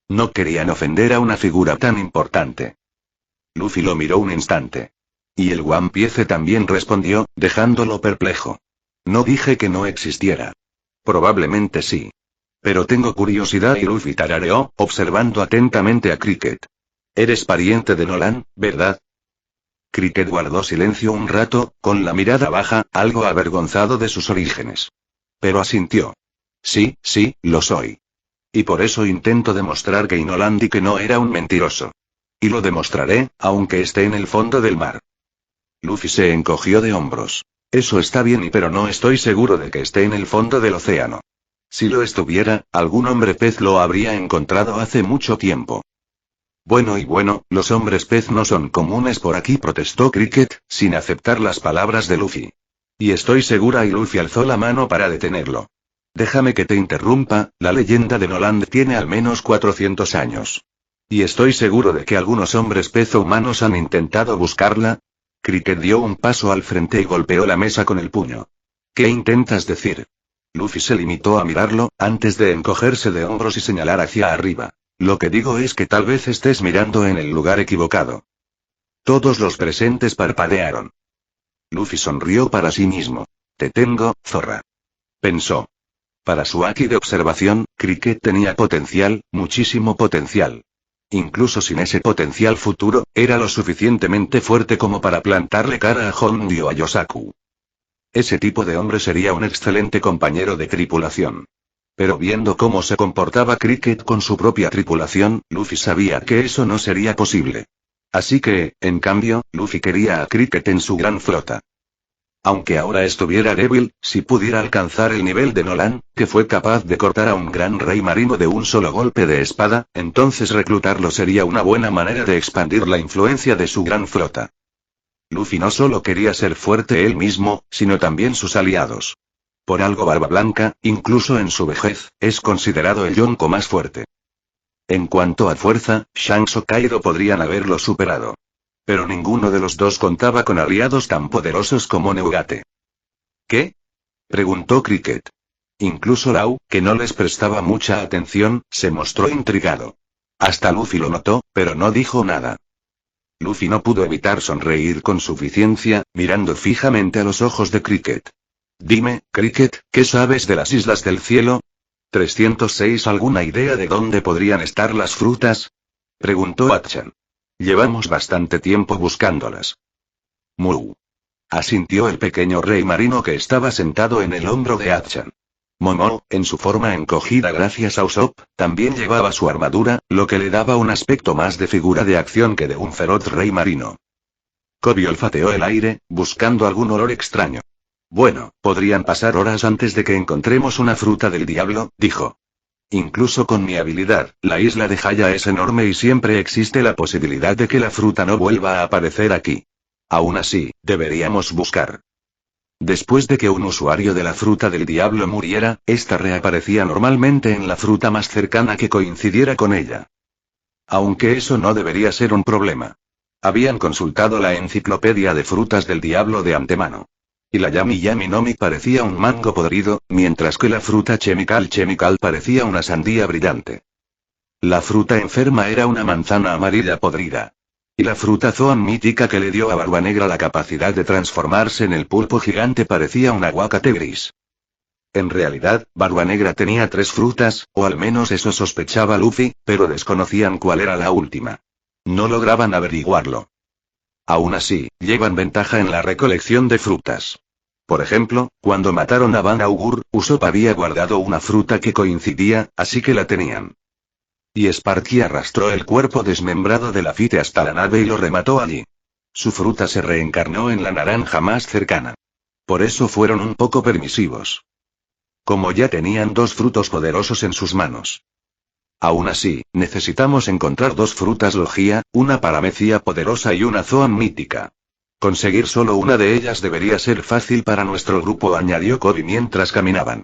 No querían ofender a una figura tan importante. Luffy lo miró un instante. Y el One Piece también respondió, dejándolo perplejo. No dije que no existiera. Probablemente sí. Pero tengo curiosidad, y Luffy tarareó, observando atentamente a Cricket. Eres pariente de Nolan, ¿verdad? Cricket guardó silencio un rato, con la mirada baja, algo avergonzado de sus orígenes. Pero asintió. Sí, lo soy. Y por eso intento demostrar que Inolandi que no era un mentiroso. Y lo demostraré, aunque esté en el fondo del mar. Luffy se encogió de hombros. Eso está bien, pero no estoy seguro de que esté en el fondo del océano. Si lo estuviera, algún hombre pez lo habría encontrado hace mucho tiempo. Bueno, los hombres pez no son comunes por aquí, protestó Cricket, sin aceptar las palabras de Luffy. Y estoy segura, y Luffy alzó la mano para detenerlo. Déjame que te interrumpa, la leyenda de Noland tiene al menos 400 años. Y estoy seguro de que algunos hombres pez humanos han intentado buscarla. Cricket dio un paso al frente y golpeó la mesa con el puño. ¿Qué intentas decir? Luffy se limitó a mirarlo, antes de encogerse de hombros y señalar hacia arriba. Lo que digo es que tal vez estés mirando en el lugar equivocado. Todos los presentes parpadearon. Luffy sonrió para sí mismo. Te tengo, zorra. Pensó. Para su haki de observación, Cricket tenía potencial, muchísimo potencial. Incluso sin ese potencial futuro, era lo suficientemente fuerte como para plantarle cara a Hondy o a Yosaku. Ese tipo de hombre sería un excelente compañero de tripulación. Pero viendo cómo se comportaba Cricket con su propia tripulación, Luffy sabía que eso no sería posible. Así que, en cambio, Luffy quería a Cricket en su gran flota. Aunque ahora estuviera débil, si pudiera alcanzar el nivel de Nolan, que fue capaz de cortar a un gran rey marino de un solo golpe de espada, entonces reclutarlo sería una buena manera de expandir la influencia de su gran flota. Luffy no solo quería ser fuerte él mismo, sino también sus aliados. Por algo Barba Blanca, incluso en su vejez, es considerado el Yonko más fuerte. En cuanto a fuerza, Shanks o Kaido podrían haberlo superado. Pero ninguno de los dos contaba con aliados tan poderosos como Neugate. ¿Qué? Preguntó Cricket. Incluso Lau, que no les prestaba mucha atención, se mostró intrigado. Hasta Luffy lo notó, pero no dijo nada. Luffy no pudo evitar sonreír con suficiencia, mirando fijamente a los ojos de Cricket. Dime, Cricket, ¿qué sabes de las Islas del Cielo? 306. ¿Alguna idea de dónde podrían estar las frutas? Preguntó Atchan. Llevamos bastante tiempo buscándolas. Mu. Asintió el pequeño rey marino que estaba sentado en el hombro de Atchan. Momo, en su forma encogida gracias a Usopp, también llevaba su armadura, lo que le daba un aspecto más de figura de acción que de un feroz rey marino. Koby olfateó el aire, buscando algún olor extraño. Bueno, podrían pasar horas antes de que encontremos una fruta del diablo, dijo. Incluso con mi habilidad, la isla de Haya es enorme y siempre existe la posibilidad de que la fruta no vuelva a aparecer aquí. Aún así, deberíamos buscar. Después de que un usuario de la fruta del diablo muriera, esta reaparecía normalmente en la fruta más cercana que coincidiera con ella. Aunque eso no debería ser un problema. Habían consultado la enciclopedia de frutas del diablo de antemano. Y la Yami Yami Nomi parecía un mango podrido, mientras que la fruta Chemical parecía una sandía brillante. La fruta enferma era una manzana amarilla podrida. Y la fruta Zoan mítica que le dio a Barba Negra la capacidad de transformarse en el pulpo gigante parecía un aguacate gris. En realidad, Barba Negra tenía 3 frutas, o al menos eso sospechaba Luffy, pero desconocían cuál era la última. No lograban averiguarlo. Aún así, llevan ventaja en la recolección de frutas. Por ejemplo, cuando mataron a Van Augur, Usopp había guardado una fruta que coincidía, así que la tenían. Y Sparky arrastró el cuerpo desmembrado de Laphite hasta la nave y lo remató allí. Su fruta se reencarnó en la naranja más cercana. Por eso fueron un poco permisivos. Como ya tenían 2 frutos poderosos en sus manos. Aún así, necesitamos encontrar 2 frutas logia, una paramecia poderosa y una zoan mítica. Conseguir solo una de ellas debería ser fácil para nuestro grupo, añadió Koby mientras caminaban.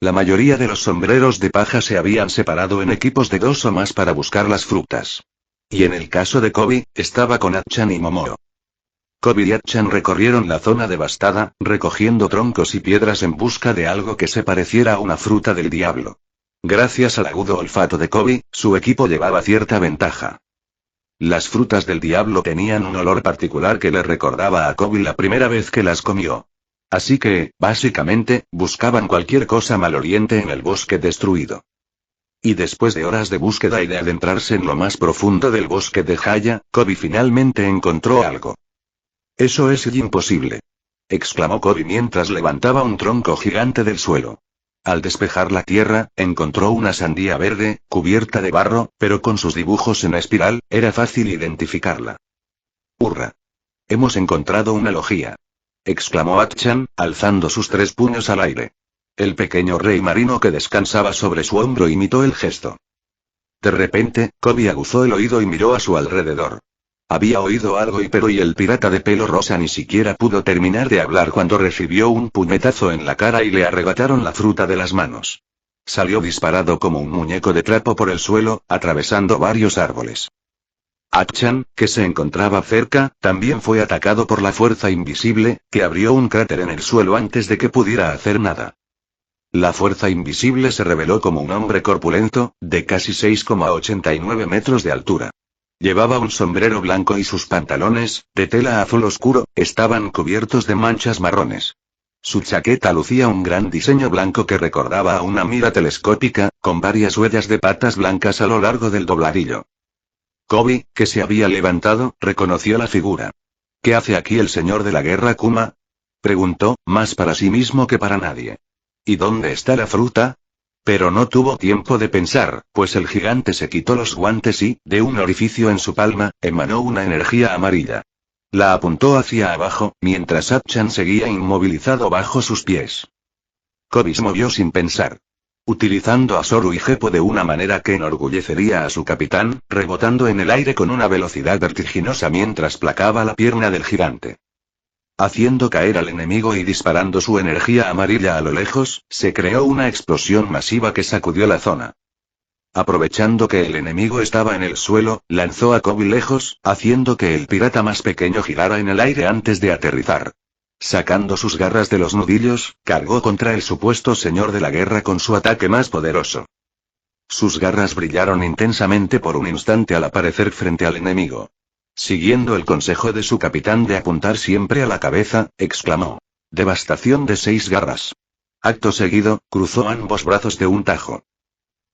La mayoría de los sombreros de paja se habían separado en equipos de 2 o más para buscar las frutas. Y en el caso de Koby, estaba con Atchan y Momo. Koby y Atchan recorrieron la zona devastada, recogiendo troncos y piedras en busca de algo que se pareciera a una fruta del diablo. Gracias al agudo olfato de Koby, su equipo llevaba cierta ventaja. Las frutas del diablo tenían un olor particular que le recordaba a Koby la primera vez que las comió. Así que, básicamente, buscaban cualquier cosa maloliente en el bosque destruido. Y después de horas de búsqueda y de adentrarse en lo más profundo del bosque de Haya, Koby finalmente encontró algo. «Eso es imposible», exclamó Koby mientras levantaba un tronco gigante del suelo. Al despejar la tierra, encontró una sandía verde, cubierta de barro, pero con sus dibujos en espiral, era fácil identificarla. «¡Hurra! Hemos encontrado una logia», exclamó Atchan, alzando sus 3 puños al aire. El pequeño rey marino que descansaba sobre su hombro imitó el gesto. De repente, Koby aguzó el oído y miró a su alrededor. Había oído algo pero el pirata de pelo rosa ni siquiera pudo terminar de hablar cuando recibió un puñetazo en la cara y le arrebataron la fruta de las manos. Salió disparado como un muñeco de trapo por el suelo, atravesando varios árboles. Atchan, que se encontraba cerca, también fue atacado por la fuerza invisible, que abrió un cráter en el suelo antes de que pudiera hacer nada. La fuerza invisible se reveló como un hombre corpulento, de casi 6,89 metros de altura. Llevaba un sombrero blanco y sus pantalones, de tela azul oscuro, estaban cubiertos de manchas marrones. Su chaqueta lucía un gran diseño blanco que recordaba a una mira telescópica, con varias huellas de patas blancas a lo largo del dobladillo. Koby, que se había levantado, reconoció la figura. «¿Qué hace aquí el señor de la guerra Kuma?», preguntó, más para sí mismo que para nadie. «¿Y dónde está la fruta?». Pero no tuvo tiempo de pensar, pues el gigante se quitó los guantes y, de un orificio en su palma, emanó una energía amarilla. La apuntó hacia abajo, mientras Atchan seguía inmovilizado bajo sus pies. Koby se movió sin pensar. Utilizando a Zoru y Geppo de una manera que enorgullecería a su capitán, rebotando en el aire con una velocidad vertiginosa mientras placaba la pierna del gigante. Haciendo caer al enemigo y disparando su energía amarilla a lo lejos, se creó una explosión masiva que sacudió la zona. Aprovechando que el enemigo estaba en el suelo, lanzó a Koby lejos, haciendo que el pirata más pequeño girara en el aire antes de aterrizar. Sacando sus garras de los nudillos, cargó contra el supuesto señor de la guerra con su ataque más poderoso. Sus garras brillaron intensamente por un instante al aparecer frente al enemigo. Siguiendo el consejo de su capitán de apuntar siempre a la cabeza, exclamó: «Devastación de 6 garras». Acto seguido, cruzó ambos brazos de un tajo.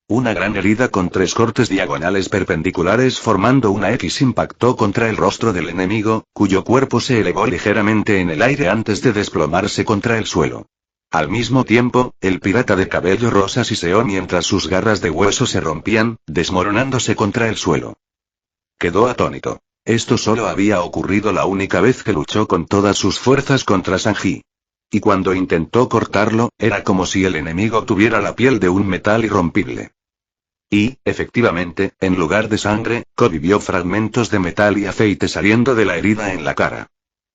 Una gran herida con 3 cortes diagonales perpendiculares formando una X impactó contra el rostro del enemigo, cuyo cuerpo se elevó ligeramente en el aire antes de desplomarse contra el suelo. Al mismo tiempo, el pirata de cabello rosa siseó mientras sus garras de hueso se rompían, desmoronándose contra el suelo. Quedó atónito. Esto solo había ocurrido la única vez que luchó con todas sus fuerzas contra Sanji. Y cuando intentó cortarlo, era como si el enemigo tuviera la piel de un metal irrompible. Y, efectivamente, en lugar de sangre, Koby vio fragmentos de metal y aceite saliendo de la herida en la cara.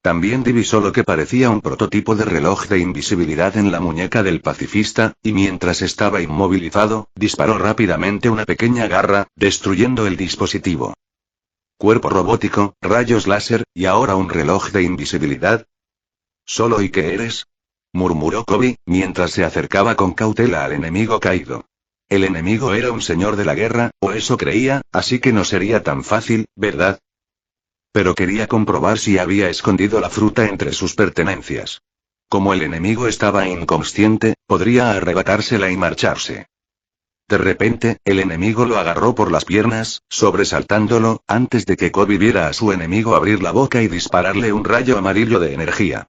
También divisó lo que parecía un prototipo de reloj de invisibilidad en la muñeca del pacifista, y mientras estaba inmovilizado, disparó rápidamente una pequeña garra, destruyendo el dispositivo. Cuerpo robótico, rayos láser, y ahora un reloj de invisibilidad. ¿Solo y qué eres? Murmuró Koby, mientras se acercaba con cautela al enemigo caído. El enemigo era un señor de la guerra, o eso creía, así que no sería tan fácil, ¿verdad? Pero quería comprobar si había escondido la fruta entre sus pertenencias. Como el enemigo estaba inconsciente, podría arrebatársela y marcharse. De repente, el enemigo lo agarró por las piernas, sobresaltándolo, antes de que Koby viera a su enemigo abrir la boca y dispararle un rayo amarillo de energía.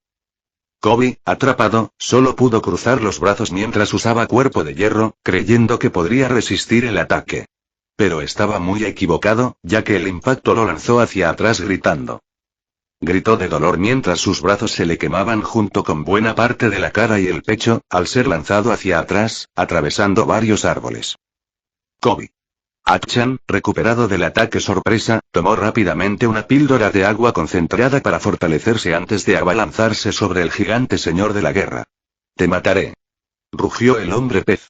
Koby, atrapado, solo pudo cruzar los brazos mientras usaba cuerpo de hierro, creyendo que podría resistir el ataque. Pero estaba muy equivocado, ya que el impacto lo lanzó hacia atrás gritando. Gritó de dolor mientras sus brazos se le quemaban junto con buena parte de la cara y el pecho, al ser lanzado hacia atrás, atravesando varios árboles. Koby. Achan, recuperado del ataque sorpresa, tomó rápidamente una píldora de agua concentrada para fortalecerse antes de abalanzarse sobre el gigante señor de la guerra. «Te mataré», rugió el hombre pez.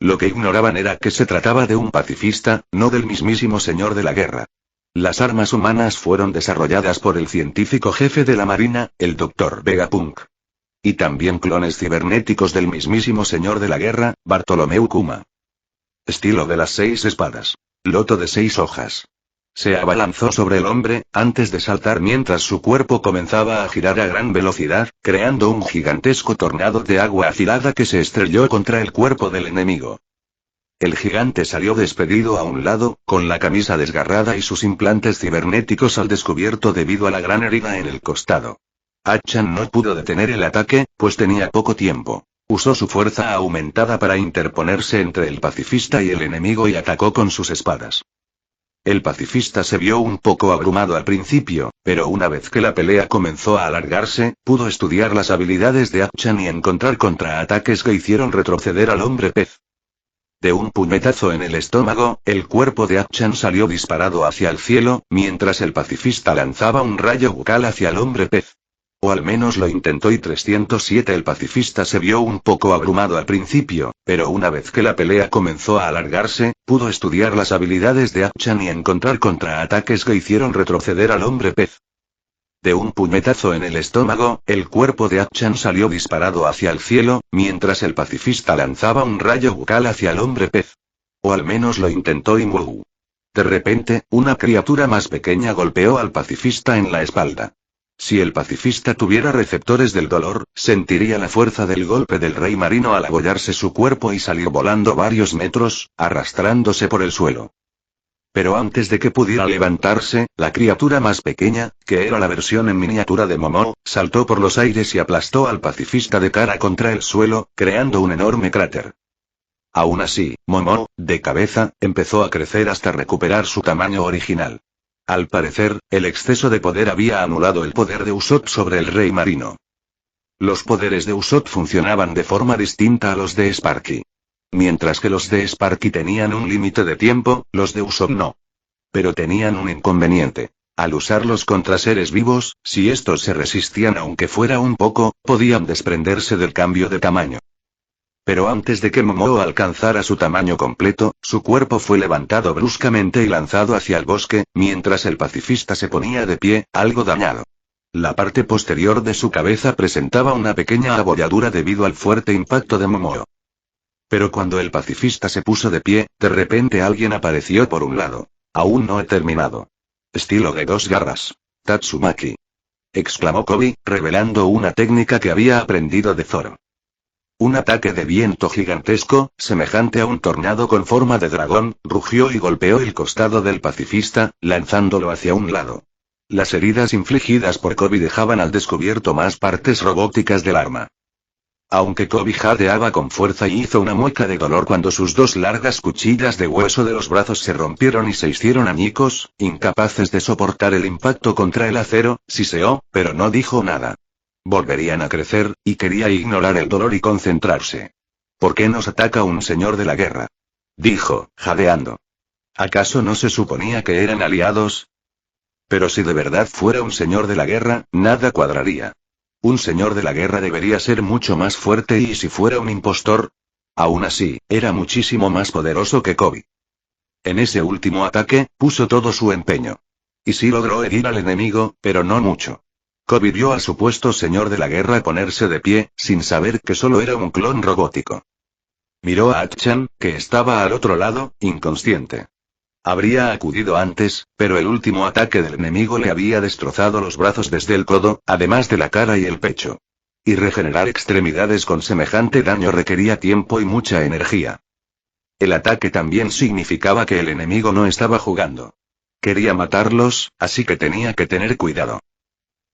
Lo que ignoraban era que se trataba de un pacifista, no del mismísimo señor de la guerra. Las armas humanas fueron desarrolladas por el científico jefe de la Marina, el Dr. Vegapunk. Y también clones cibernéticos del mismísimo señor de la guerra, Bartolomeu Kuma. Estilo de las 6 espadas. Loto de 6 hojas. Se abalanzó sobre el hombre, antes de saltar mientras su cuerpo comenzaba a girar a gran velocidad, creando un gigantesco tornado de agua afilada que se estrelló contra el cuerpo del enemigo. El gigante salió despedido a un lado, con la camisa desgarrada y sus implantes cibernéticos al descubierto debido a la gran herida en el costado. Achan no pudo detener el ataque, pues tenía poco tiempo. Usó su fuerza aumentada para interponerse entre el pacifista y el enemigo y atacó con sus espadas. El pacifista se vio un poco abrumado al principio, pero una vez que la pelea comenzó a alargarse, pudo estudiar las habilidades de Achan y encontrar contraataques que hicieron retroceder al hombre pez. De un puñetazo en el estómago, el cuerpo de Achan salió disparado hacia el cielo, mientras el pacifista lanzaba un rayo bucal hacia el hombre pez. O al menos lo intentó y 307 el pacifista se vio un poco abrumado al principio, pero una vez que la pelea comenzó a alargarse, pudo estudiar las habilidades de Achan y encontrar contraataques que hicieron retroceder al hombre pez. De un puñetazo en el estómago, el cuerpo de Achan salió disparado hacia el cielo, mientras el pacifista lanzaba un rayo bucal hacia el hombre pez. O al menos lo intentó y ¡wow! De repente, una criatura más pequeña golpeó al pacifista en la espalda. Si el pacifista tuviera receptores del dolor, sentiría la fuerza del golpe del rey marino al abollarse su cuerpo y salió volando varios metros, arrastrándose por el suelo. Pero antes de que pudiera levantarse, la criatura más pequeña, que era la versión en miniatura de Momo, saltó por los aires y aplastó al pacifista de cara contra el suelo, creando un enorme cráter. Aún así, Momo, de cabeza, empezó a crecer hasta recuperar su tamaño original. Al parecer, el exceso de poder había anulado el poder de Usopp sobre el rey marino. Los poderes de Usopp funcionaban de forma distinta a los de Sparky. Mientras que los de Sparky tenían un límite de tiempo, los de Usopp no. Pero tenían un inconveniente. Al usarlos contra seres vivos, si estos se resistían aunque fuera un poco, podían desprenderse del cambio de tamaño. Pero antes de que Momo alcanzara su tamaño completo, su cuerpo fue levantado bruscamente y lanzado hacia el bosque, mientras el pacifista se ponía de pie, algo dañado. La parte posterior de su cabeza presentaba una pequeña abolladura debido al fuerte impacto de Momo. Pero cuando el pacifista se puso de pie, de repente alguien apareció por un lado. Aún no he terminado. Estilo de 2 garras. Tatsumaki. Exclamó Koby, revelando una técnica que había aprendido de Zoro. Un ataque de viento gigantesco, semejante a un tornado con forma de dragón, rugió y golpeó el costado del pacifista, lanzándolo hacia un lado. Las heridas infligidas por Kobe dejaban al descubierto más partes robóticas del arma. Aunque Kobe jadeaba con fuerza y hizo una mueca de dolor cuando sus dos largas cuchillas de hueso de los brazos se rompieron y se hicieron añicos, incapaces de soportar el impacto contra el acero, siseó, pero no dijo nada. Volverían a crecer, y quería ignorar el dolor y concentrarse. ¿Por qué nos ataca un señor de la guerra? Dijo, jadeando. ¿Acaso no se suponía que eran aliados? Pero si de verdad fuera un señor de la guerra, nada cuadraría. Un señor de la guerra debería ser mucho más fuerte y si fuera un impostor. Aún así, era muchísimo más poderoso que Kobe. En ese último ataque, puso todo su empeño. Y sí logró herir al enemigo, pero no mucho. Kobe vio al supuesto señor de la guerra ponerse de pie, sin saber que solo era un clon robótico. Miró a Achan, que estaba al otro lado, inconsciente. Habría acudido antes, pero el último ataque del enemigo le había destrozado los brazos desde el codo, además de la cara y el pecho. Y regenerar extremidades con semejante daño requería tiempo y mucha energía. El ataque también significaba que el enemigo no estaba jugando. Quería matarlos, así que tenía que tener cuidado.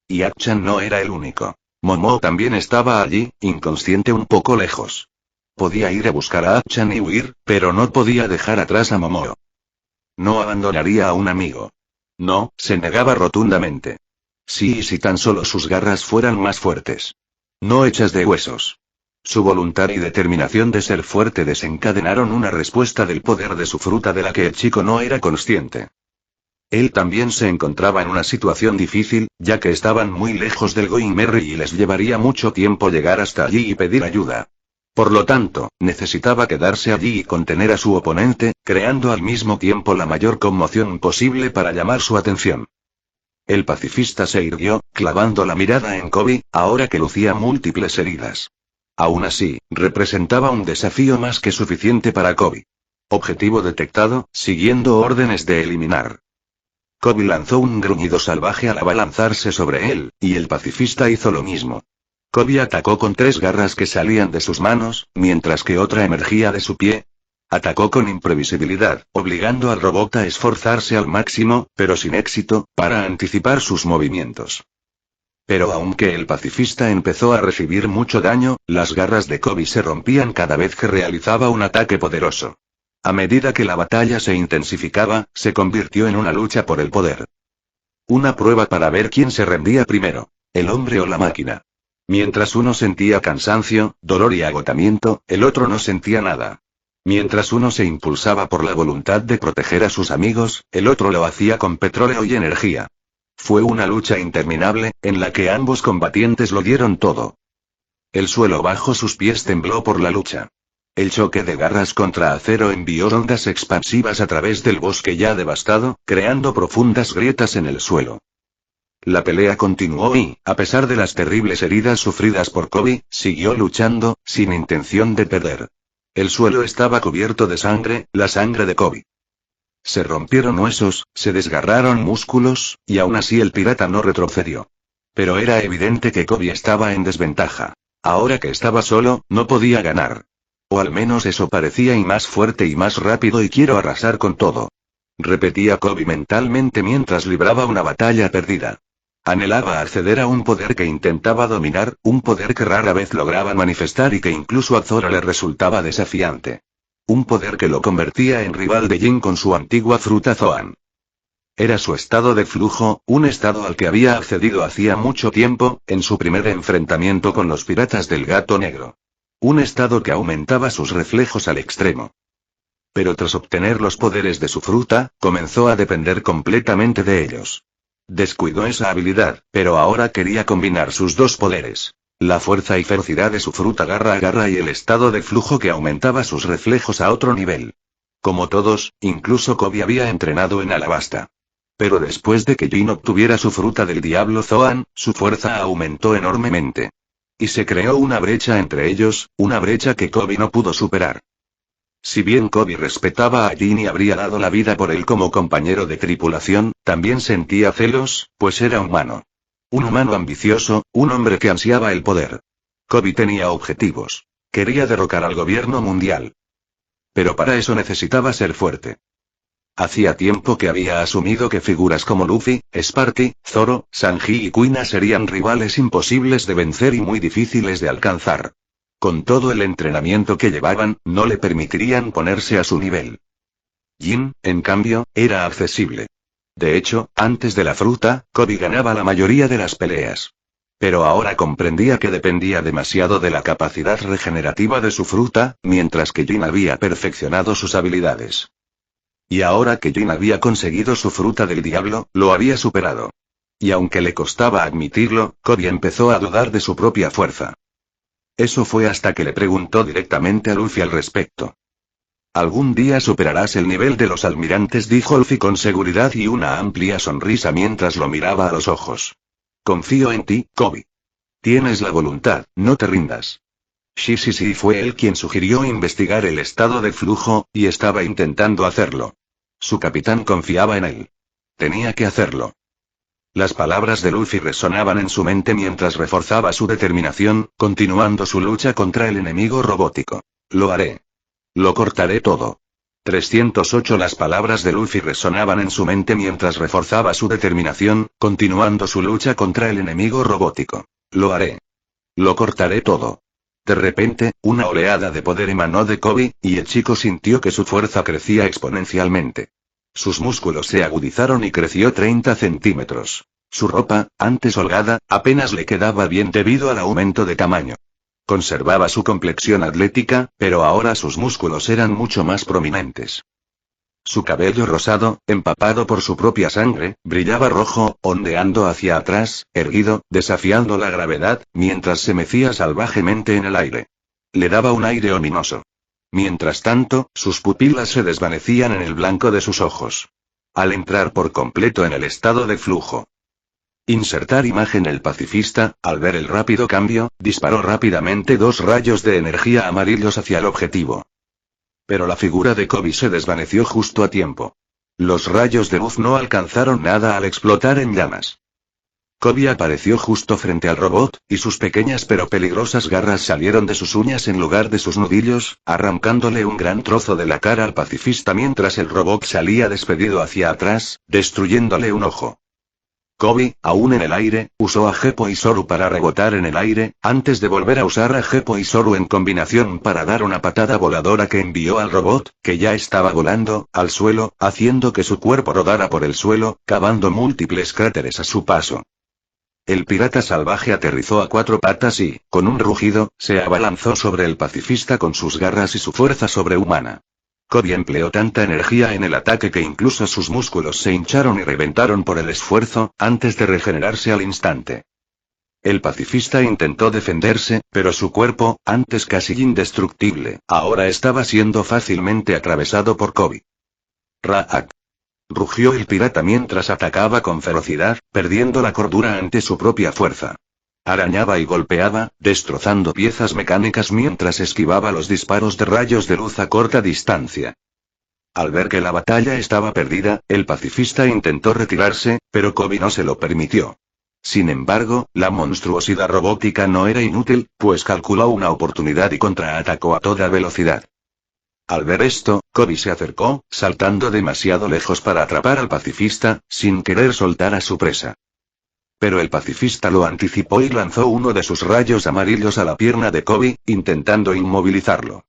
Y Achan no era el único. Momo también estaba allí, inconsciente un poco lejos. Podía ir a buscar a Achan y huir, pero no podía dejar atrás a Momo. No abandonaría a un amigo. No, se negaba rotundamente. Sí, y si tan solo sus garras fueran más fuertes. No hechas de huesos. Su voluntad y determinación de ser fuerte desencadenaron una respuesta del poder de su fruta de la que el chico no era consciente. Él también se encontraba en una situación difícil, ya que estaban muy lejos del Going Merry y les llevaría mucho tiempo llegar hasta allí y pedir ayuda. Por lo tanto, necesitaba quedarse allí y contener a su oponente, creando al mismo tiempo la mayor conmoción posible para llamar su atención. El pacifista se irguió, clavando la mirada en Kobe, ahora que lucía múltiples heridas. Aún así, representaba un desafío más que suficiente para Kobe. Objetivo detectado, siguiendo órdenes de eliminar. Kobe lanzó un gruñido salvaje al abalanzarse sobre él, y el pacifista hizo lo mismo. Kobe atacó con 3 garras que salían de sus manos, mientras que otra emergía de su pie. Atacó con imprevisibilidad, obligando al robot a esforzarse al máximo, pero sin éxito, para anticipar sus movimientos. Pero aunque el pacifista empezó a recibir mucho daño, las garras de Kobe se rompían cada vez que realizaba un ataque poderoso. A medida que la batalla se intensificaba, se convirtió en una lucha por el poder. Una prueba para ver quién se rendía primero, el hombre o la máquina. Mientras uno sentía cansancio, dolor y agotamiento, el otro no sentía nada. Mientras uno se impulsaba por la voluntad de proteger a sus amigos, el otro lo hacía con petróleo y energía. Fue una lucha interminable, en la que ambos combatientes lo dieron todo. El suelo bajo sus pies tembló por la lucha. El choque de garras contra acero envió ondas expansivas a través del bosque ya devastado, creando profundas grietas en el suelo. La pelea continuó y, a pesar de las terribles heridas sufridas por Kobe, siguió luchando, sin intención de perder. El suelo estaba cubierto de sangre, la sangre de Kobe. Se rompieron huesos, se desgarraron músculos, y aún así el pirata no retrocedió. Pero era evidente que Kobe estaba en desventaja. Ahora que estaba solo, no podía ganar. O al menos eso parecía, y más fuerte y más rápido, y quiero arrasar con todo. Repetía Kobe mentalmente mientras libraba una batalla perdida. Anhelaba acceder a un poder que intentaba dominar, un poder que rara vez lograba manifestar y que incluso a Zoro le resultaba desafiante. Un poder que lo convertía en rival de Jin con su antigua fruta Zoan. Era su estado de flujo, un estado al que había accedido hacía mucho tiempo, en su primer enfrentamiento con los piratas del Gato Negro. Un estado que aumentaba sus reflejos al extremo. Pero tras obtener los poderes de su fruta, comenzó a depender completamente de ellos. Descuidó esa habilidad, pero ahora quería combinar sus dos poderes. La fuerza y ferocidad de su fruta garra a garra y el estado de flujo que aumentaba sus reflejos a otro nivel. Como todos, incluso Kobe había entrenado en Alabasta. Pero después de que Jin obtuviera su fruta del diablo Zoan, su fuerza aumentó enormemente. Y se creó una brecha entre ellos, una brecha que Kobe no pudo superar. Si bien Kobe respetaba a Jin y habría dado la vida por él como compañero de tripulación, también sentía celos, pues era humano. Un humano ambicioso, un hombre que ansiaba el poder. Kobe tenía objetivos. Quería derrocar al gobierno mundial. Pero para eso necesitaba ser fuerte. Hacía tiempo que había asumido que figuras como Luffy, Sparky, Zoro, Sanji y Kuina serían rivales imposibles de vencer y muy difíciles de alcanzar. Con todo el entrenamiento que llevaban, no le permitirían ponerse a su nivel. Jin, en cambio, era accesible. De hecho, antes de la fruta, Kobe ganaba la mayoría de las peleas. Pero ahora comprendía que dependía demasiado de la capacidad regenerativa de su fruta, mientras que Jin había perfeccionado sus habilidades. Y ahora que Jin había conseguido su fruta del diablo, lo había superado. Y aunque le costaba admitirlo, Kobe empezó a dudar de su propia fuerza. Eso fue hasta que le preguntó directamente a Luffy al respecto. Algún día superarás el nivel de los almirantes, dijo Luffy con seguridad y una amplia sonrisa mientras lo miraba a los ojos. Confío en ti, Kobe. Tienes la voluntad, no te rindas. Sí, fue él quien sugirió investigar el estado de flujo, y estaba intentando hacerlo. Su capitán confiaba en él. Tenía que hacerlo. Las palabras de Luffy resonaban en su mente mientras reforzaba su determinación, continuando su lucha contra el enemigo robótico. Lo haré. Lo cortaré todo. 308. Las palabras de Luffy resonaban en su mente mientras reforzaba su determinación, continuando su lucha contra el enemigo robótico. Lo haré. Lo cortaré todo. De repente, una oleada de poder emanó de Kobe, y el chico sintió que su fuerza crecía exponencialmente. Sus músculos se agudizaron y creció 30 centímetros. Su ropa, antes holgada, apenas le quedaba bien debido al aumento de tamaño. Conservaba su complexión atlética, pero ahora sus músculos eran mucho más prominentes. Su cabello rosado, empapado por su propia sangre, brillaba rojo, ondeando hacia atrás, erguido, desafiando la gravedad, mientras se mecía salvajemente en el aire. Le daba un aire ominoso. Mientras tanto, sus pupilas se desvanecían en el blanco de sus ojos. Al entrar por completo en el estado de flujo. Insertar imagen. El pacifista, al ver el rápido cambio, disparó rápidamente 2 rayos de energía amarillos hacia el objetivo. Pero la figura de Kobe se desvaneció justo a tiempo. Los rayos de luz no alcanzaron nada al explotar en llamas. Kobe apareció justo frente al robot, y sus pequeñas pero peligrosas garras salieron de sus uñas en lugar de sus nudillos, arrancándole un gran trozo de la cara al pacifista mientras el robot salía despedido hacia atrás, destruyéndole un ojo. Kobe, aún en el aire, usó a Geppo y Zoru para rebotar en el aire, antes de volver a usar a Geppo y Zoru en combinación para dar una patada voladora que envió al robot, que ya estaba volando, al suelo, haciendo que su cuerpo rodara por el suelo, cavando múltiples cráteres a su paso. El pirata salvaje aterrizó a 4 patas y, con un rugido, se abalanzó sobre el pacifista con sus garras y su fuerza sobrehumana. Kobe empleó tanta energía en el ataque que incluso sus músculos se hincharon y reventaron por el esfuerzo, antes de regenerarse al instante. El pacifista intentó defenderse, pero su cuerpo, antes casi indestructible, ahora estaba siendo fácilmente atravesado por Kobe. Raak. Rugió el pirata mientras atacaba con ferocidad, perdiendo la cordura ante su propia fuerza. Arañaba y golpeaba, destrozando piezas mecánicas mientras esquivaba los disparos de rayos de luz a corta distancia. Al ver que la batalla estaba perdida, el pacifista intentó retirarse, pero Kobe no se lo permitió. Sin embargo, la monstruosidad robótica no era inútil, pues calculó una oportunidad y contraatacó a toda velocidad. Al ver esto, Kobe se acercó, saltando demasiado lejos para atrapar al pacifista, sin querer soltar a su presa. Pero el pacifista lo anticipó y lanzó uno de sus rayos amarillos a la pierna de Kobe, intentando inmovilizarlo.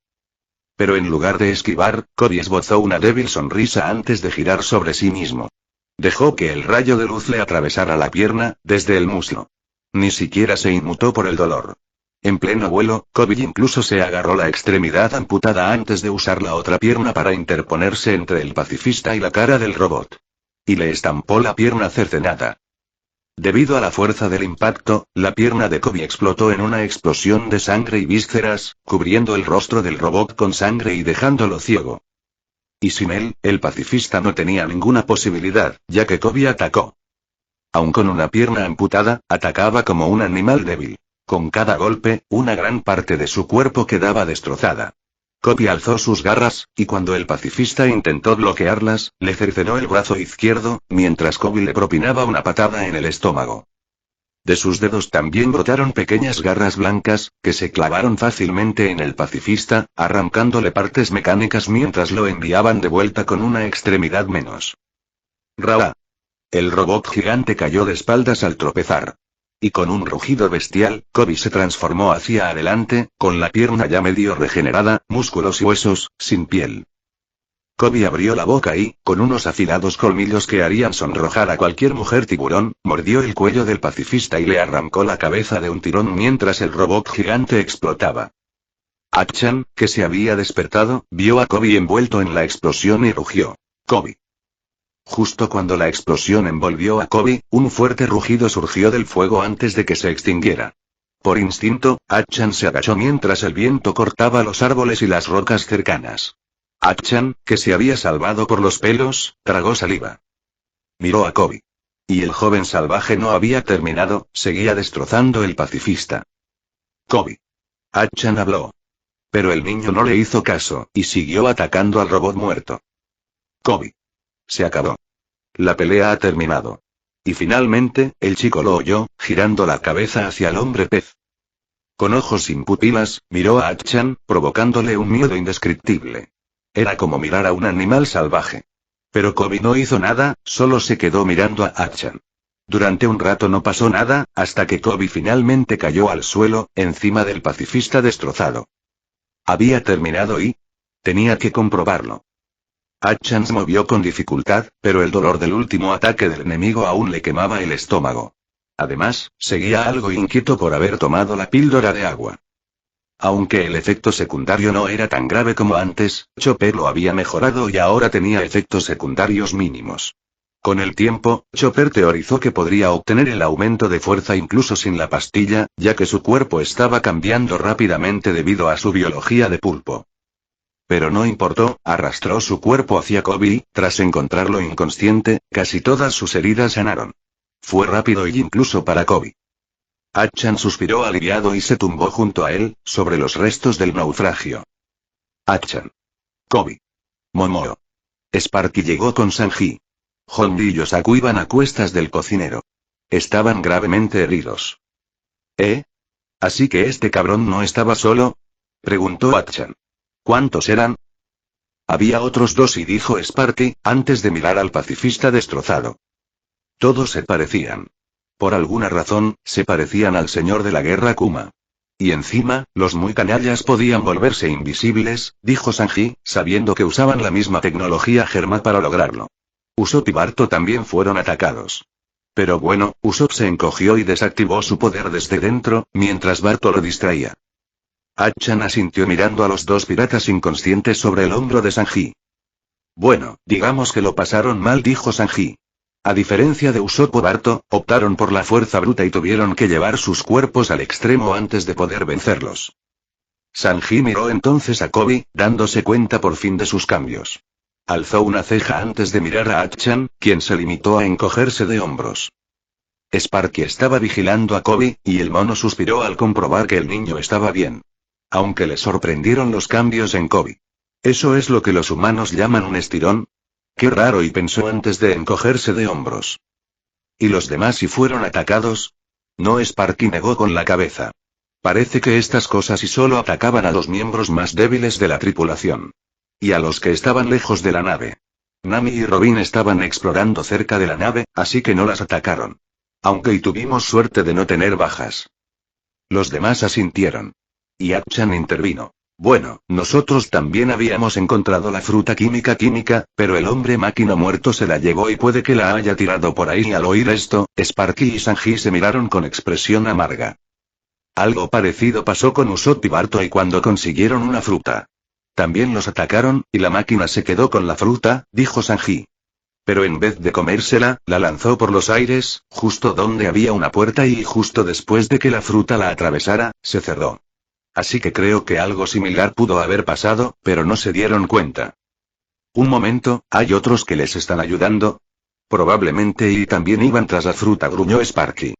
Pero en lugar de esquivar, Kobe esbozó una débil sonrisa antes de girar sobre sí mismo. Dejó que el rayo de luz le atravesara la pierna, desde el muslo. Ni siquiera se inmutó por el dolor. En pleno vuelo, Kobe incluso se agarró la extremidad amputada antes de usar la otra pierna para interponerse entre el pacifista y la cara del robot. Y le estampó la pierna cercenada. Debido a la fuerza del impacto, la pierna de Kobe explotó en una explosión de sangre y vísceras, cubriendo el rostro del robot con sangre y dejándolo ciego. Y sin él, el pacifista no tenía ninguna posibilidad, ya que Kobe atacó. Aun con una pierna amputada, atacaba como un animal débil. Con cada golpe, una gran parte de su cuerpo quedaba destrozada. Kobe alzó sus garras, y cuando el pacifista intentó bloquearlas, le cercenó el brazo izquierdo, mientras Kobe le propinaba una patada en el estómago. De sus dedos también brotaron pequeñas garras blancas, que se clavaron fácilmente en el pacifista, arrancándole partes mecánicas mientras lo enviaban de vuelta con una extremidad menos. ¡Ra! El robot gigante cayó de espaldas al tropezar. Y con un rugido bestial, Kobe se transformó hacia adelante, con la pierna ya medio regenerada, músculos y huesos, sin piel. Kobe abrió la boca y, con unos afilados colmillos que harían sonrojar a cualquier mujer tiburón, mordió el cuello del pacifista y le arrancó la cabeza de un tirón mientras el robot gigante explotaba. Achan, que se había despertado, vio a Kobe envuelto en la explosión y rugió. ¡Kobe! Justo cuando la explosión envolvió a Kobe, un fuerte rugido surgió del fuego antes de que se extinguiera. Por instinto, Achan se agachó mientras el viento cortaba los árboles y las rocas cercanas. Achan, que se había salvado por los pelos, tragó saliva. Miró a Kobe. Y el joven salvaje no había terminado, seguía destrozando el pacifista. Kobe. Achan habló. Pero el niño no le hizo caso, y siguió atacando al robot muerto. Kobe. Se acabó. La pelea ha terminado. Y finalmente, el chico lo oyó, girando la cabeza hacia el hombre pez. Con ojos sin pupilas, miró a Achan, provocándole un miedo indescriptible. Era como mirar a un animal salvaje. Pero Kobe no hizo nada, solo se quedó mirando a Achan. Durante un rato no pasó nada, hasta que Kobe finalmente cayó al suelo, encima del pacifista destrozado. Había terminado y... tenía que comprobarlo. Achan se movió con dificultad, pero el dolor del último ataque del enemigo aún le quemaba el estómago. Además, seguía algo inquieto por haber tomado la píldora de agua. Aunque el efecto secundario no era tan grave como antes, Chopper lo había mejorado y ahora tenía efectos secundarios mínimos. Con el tiempo, Chopper teorizó que podría obtener el aumento de fuerza incluso sin la pastilla, ya que su cuerpo estaba cambiando rápidamente debido a su biología de pulpo. Pero no importó, arrastró su cuerpo hacia Kobe y, tras encontrarlo inconsciente, casi todas sus heridas sanaron. Fue rápido y incluso para Kobe. Achan suspiró aliviado y se tumbó junto a él, sobre los restos del naufragio. Achan. Kobe. Momoe. Sparky llegó con Sanji. Honji y Yosaku iban a cuestas del cocinero. Estaban gravemente heridos. ¿Así que este cabrón no estaba solo? Preguntó Achan. ¿Cuántos eran? Había otros dos y dijo Sparky, antes de mirar al pacifista destrozado. Todos se parecían. Por alguna razón, se parecían al señor de la guerra Kuma. Y encima, los muy canallas podían volverse invisibles, dijo Sanji, sabiendo que usaban la misma tecnología Germa para lograrlo. Usopp y Barto también fueron atacados. Pero bueno, Usopp se encogió y desactivó su poder desde dentro, mientras Barto lo distraía. Achan asintió mirando a los dos piratas inconscientes sobre el hombro de Sanji. Bueno, digamos que lo pasaron mal, dijo Sanji. A diferencia de Usopp o Barto, optaron por la fuerza bruta y tuvieron que llevar sus cuerpos al extremo antes de poder vencerlos. Sanji miró entonces a Kobe, dándose cuenta por fin de sus cambios. Alzó una ceja antes de mirar a Achan, quien se limitó a encogerse de hombros. Sparky estaba vigilando a Kobe, y el mono suspiró al comprobar que el niño estaba bien. Aunque le sorprendieron los cambios en Kobe. ¿Eso es lo que los humanos llaman un estirón? Qué raro, y pensó antes de encogerse de hombros. ¿Y los demás si fueron atacados? No, Sparky negó con la cabeza. Parece que estas cosas y solo atacaban a los miembros más débiles de la tripulación. Y a los que estaban lejos de la nave. Nami y Robin estaban explorando cerca de la nave, así que no las atacaron. Aunque y tuvimos suerte de no tener bajas. Los demás asintieron. Y Achan intervino. Bueno, nosotros también habíamos encontrado la fruta química, pero el hombre máquina muerto se la llevó y puede que la haya tirado por ahí. Y al oír esto, Sparky y Sanji se miraron con expresión amarga. Algo parecido pasó con Usopp y Barto y cuando consiguieron una fruta. También los atacaron, y la máquina se quedó con la fruta, dijo Sanji. Pero en vez de comérsela, la lanzó por los aires, justo donde había una puerta y justo después de que la fruta la atravesara, se cerró. Así que creo que algo similar pudo haber pasado, pero no se dieron cuenta. Un momento, ¿hay otros que les están ayudando? Probablemente y también iban tras la fruta, gruñó Sparky.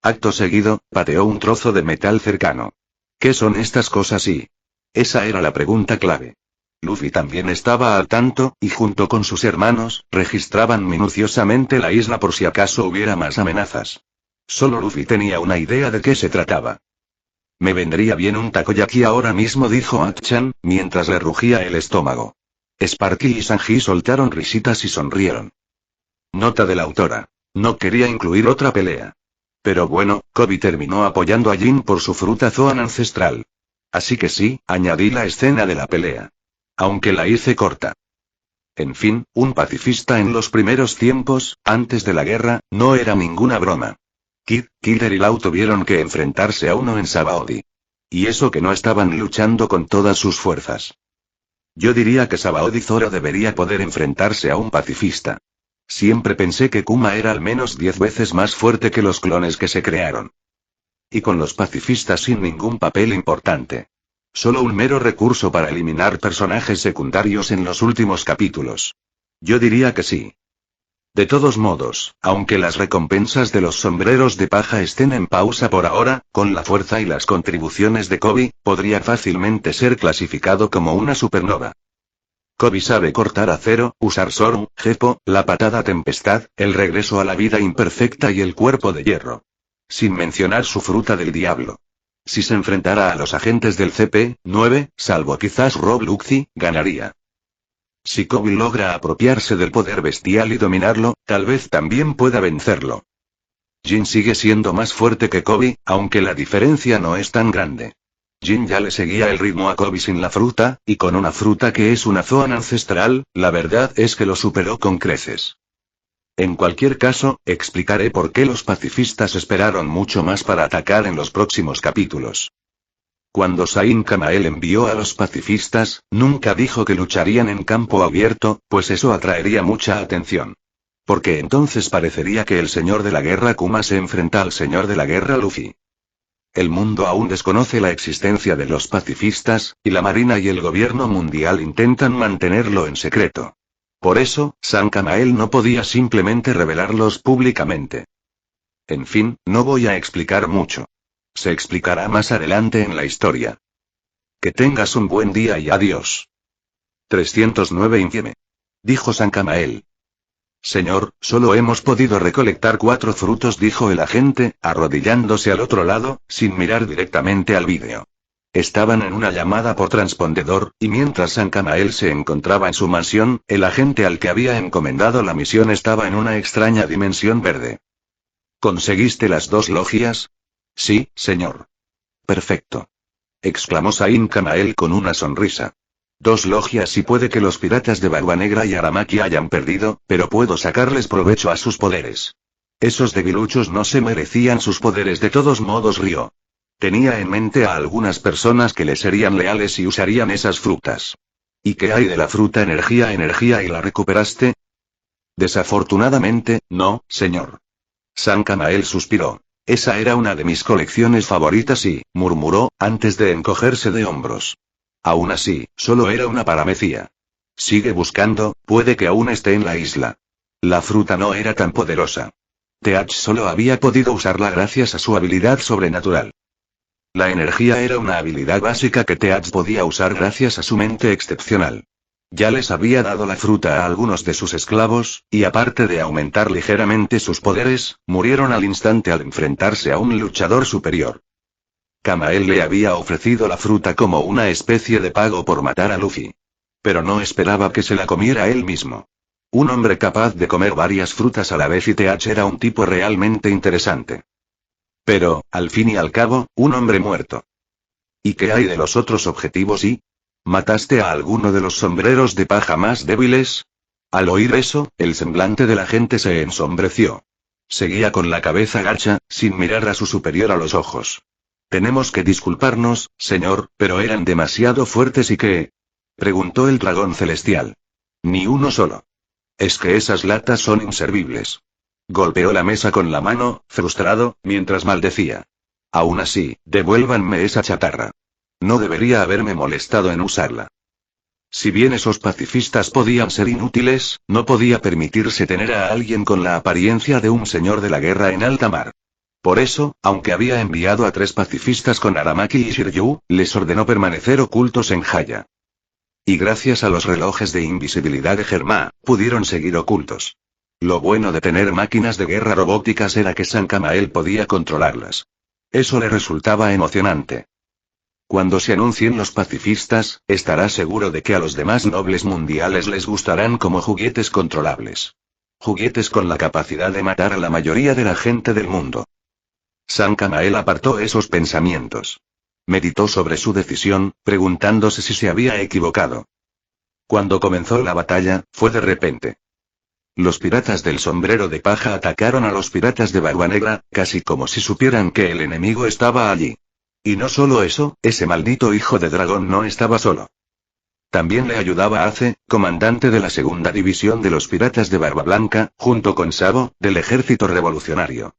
Acto seguido, pateó un trozo de metal cercano. ¿Qué son estas cosas y? Esa era la pregunta clave. Luffy también estaba al tanto, y junto con sus hermanos, registraban minuciosamente la isla por si acaso hubiera más amenazas. Solo Luffy tenía una idea de qué se trataba. Me vendría bien un takoyaki ahora mismo, dijo Hatchan, mientras le rugía el estómago. Sparky y Sanji soltaron risitas y sonrieron. Nota de la autora. No quería incluir otra pelea. Pero bueno, Koby terminó apoyando a Jin por su fruta Zoan ancestral. Así que sí, añadí la escena de la pelea. Aunque la hice corta. En fin, un pacifista en los primeros tiempos, antes de la guerra, no era ninguna broma. Kid, Killer y Law tuvieron que enfrentarse a uno en Sabaody. Y eso que no estaban luchando con todas sus fuerzas. Yo diría que Sabaody Zoro debería poder enfrentarse a un pacifista. Siempre pensé que Kuma era al menos 10 veces más fuerte que los clones que se crearon. Y con los pacifistas sin ningún papel importante. Solo un mero recurso para eliminar personajes secundarios en los últimos capítulos. Yo diría que sí. De todos modos, aunque las recompensas de los sombreros de paja estén en pausa por ahora, con la fuerza y las contribuciones de Koby, podría fácilmente ser clasificado como una supernova. Koby sabe cortar acero, usar Zoru, Gepo, la patada tempestad, el regreso a la vida imperfecta y el cuerpo de hierro. Sin mencionar su fruta del diablo. Si se enfrentara a los agentes del CP9, salvo quizás Rob Luxy, ganaría. Si Koby logra apropiarse del poder bestial y dominarlo, tal vez también pueda vencerlo. Jin sigue siendo más fuerte que Koby, aunque la diferencia no es tan grande. Jin ya le seguía el ritmo a Koby sin la fruta, y con una fruta que es una Zoan ancestral, la verdad es que lo superó con creces. En cualquier caso, explicaré por qué los pacifistas esperaron mucho más para atacar en los próximos capítulos. Cuando Sain Kamael envió a los pacifistas, nunca dijo que lucharían en campo abierto, pues eso atraería mucha atención. Porque entonces parecería que el señor de la guerra Kuma se enfrenta al señor de la guerra Luffy. El mundo aún desconoce la existencia de los pacifistas, y la Marina y el gobierno mundial intentan mantenerlo en secreto. Por eso, San Kamael no podía simplemente revelarlos públicamente. En fin, no voy a explicar mucho. Se explicará más adelante en la historia. Que tengas un buen día y adiós. 309 Infieme. Dijo San Kamael. Señor, solo hemos podido recolectar 4 frutos, dijo el agente, arrodillándose al otro lado, sin mirar directamente al vídeo. Estaban en una llamada por transpondedor, y mientras San Kamael se encontraba en su mansión, el agente al que había encomendado la misión estaba en una extraña dimensión verde. ¿Conseguiste las 2 logias? Sí, señor. Perfecto. Exclamó Sain Kamael con una sonrisa. 2 logias y puede que los piratas de Barba Negra y Aramaki hayan perdido, pero puedo sacarles provecho a sus poderes. Esos debiluchos no se merecían sus poderes de todos modos, rió. Tenía en mente a algunas personas que le serían leales y usarían esas frutas. ¿Y qué hay de la fruta energía y la recuperaste? Desafortunadamente, no, señor. San Kamael suspiró. Esa era una de mis colecciones favoritas y, murmuró, antes de encogerse de hombros. Aún así, solo era una paramecia. Sigue buscando, puede que aún esté en la isla. La fruta no era tan poderosa. Teach solo había podido usarla gracias a su habilidad sobrenatural. La energía era una habilidad básica que Teach podía usar gracias a su mente excepcional. Ya les había dado la fruta a algunos de sus esclavos, y aparte de aumentar ligeramente sus poderes, murieron al instante al enfrentarse a un luchador superior. Kamael le había ofrecido la fruta como una especie de pago por matar a Luffy. Pero no esperaba que se la comiera él mismo. Un hombre capaz de comer varias frutas a la vez, y Teach era un tipo realmente interesante. Pero, al fin y al cabo, un hombre muerto. ¿Y qué hay de los otros objetivos y? ¿Mataste a alguno de los sombreros de paja más débiles? Al oír eso, el semblante de la gente se ensombreció. Seguía con la cabeza gacha, sin mirar a su superior a los ojos. Tenemos que disculparnos, señor, pero eran demasiado fuertes y ¿qué? Preguntó el dragón celestial. Ni uno solo. Es que esas latas son inservibles. Golpeó la mesa con la mano, frustrado, mientras maldecía. Aún así, devuélvanme esa chatarra. No debería haberme molestado en usarla. Si bien esos pacifistas podían ser inútiles, no podía permitirse tener a alguien con la apariencia de un señor de la guerra en alta mar. Por eso, aunque había enviado a 3 pacifistas con Aramaki y Shiryu, les ordenó permanecer ocultos en Haya. Y gracias a los relojes de invisibilidad de Germa, pudieron seguir ocultos. Lo bueno de tener máquinas de guerra robóticas era que San Camael podía controlarlas. Eso le resultaba emocionante. Cuando se anuncien los pacifistas, estará seguro de que a los demás nobles mundiales les gustarán como juguetes controlables. Juguetes con la capacidad de matar a la mayoría de la gente del mundo. San Camael apartó esos pensamientos. Meditó sobre su decisión, preguntándose si se había equivocado. Cuando comenzó la batalla, fue de repente. Los piratas del sombrero de paja atacaron a los piratas de Barba Negra, casi como si supieran que el enemigo estaba allí. Y no solo eso, ese maldito hijo de dragón no estaba solo. También le ayudaba Ace, comandante de la segunda división de los piratas de Barba Blanca, junto con Sabo, del ejército revolucionario.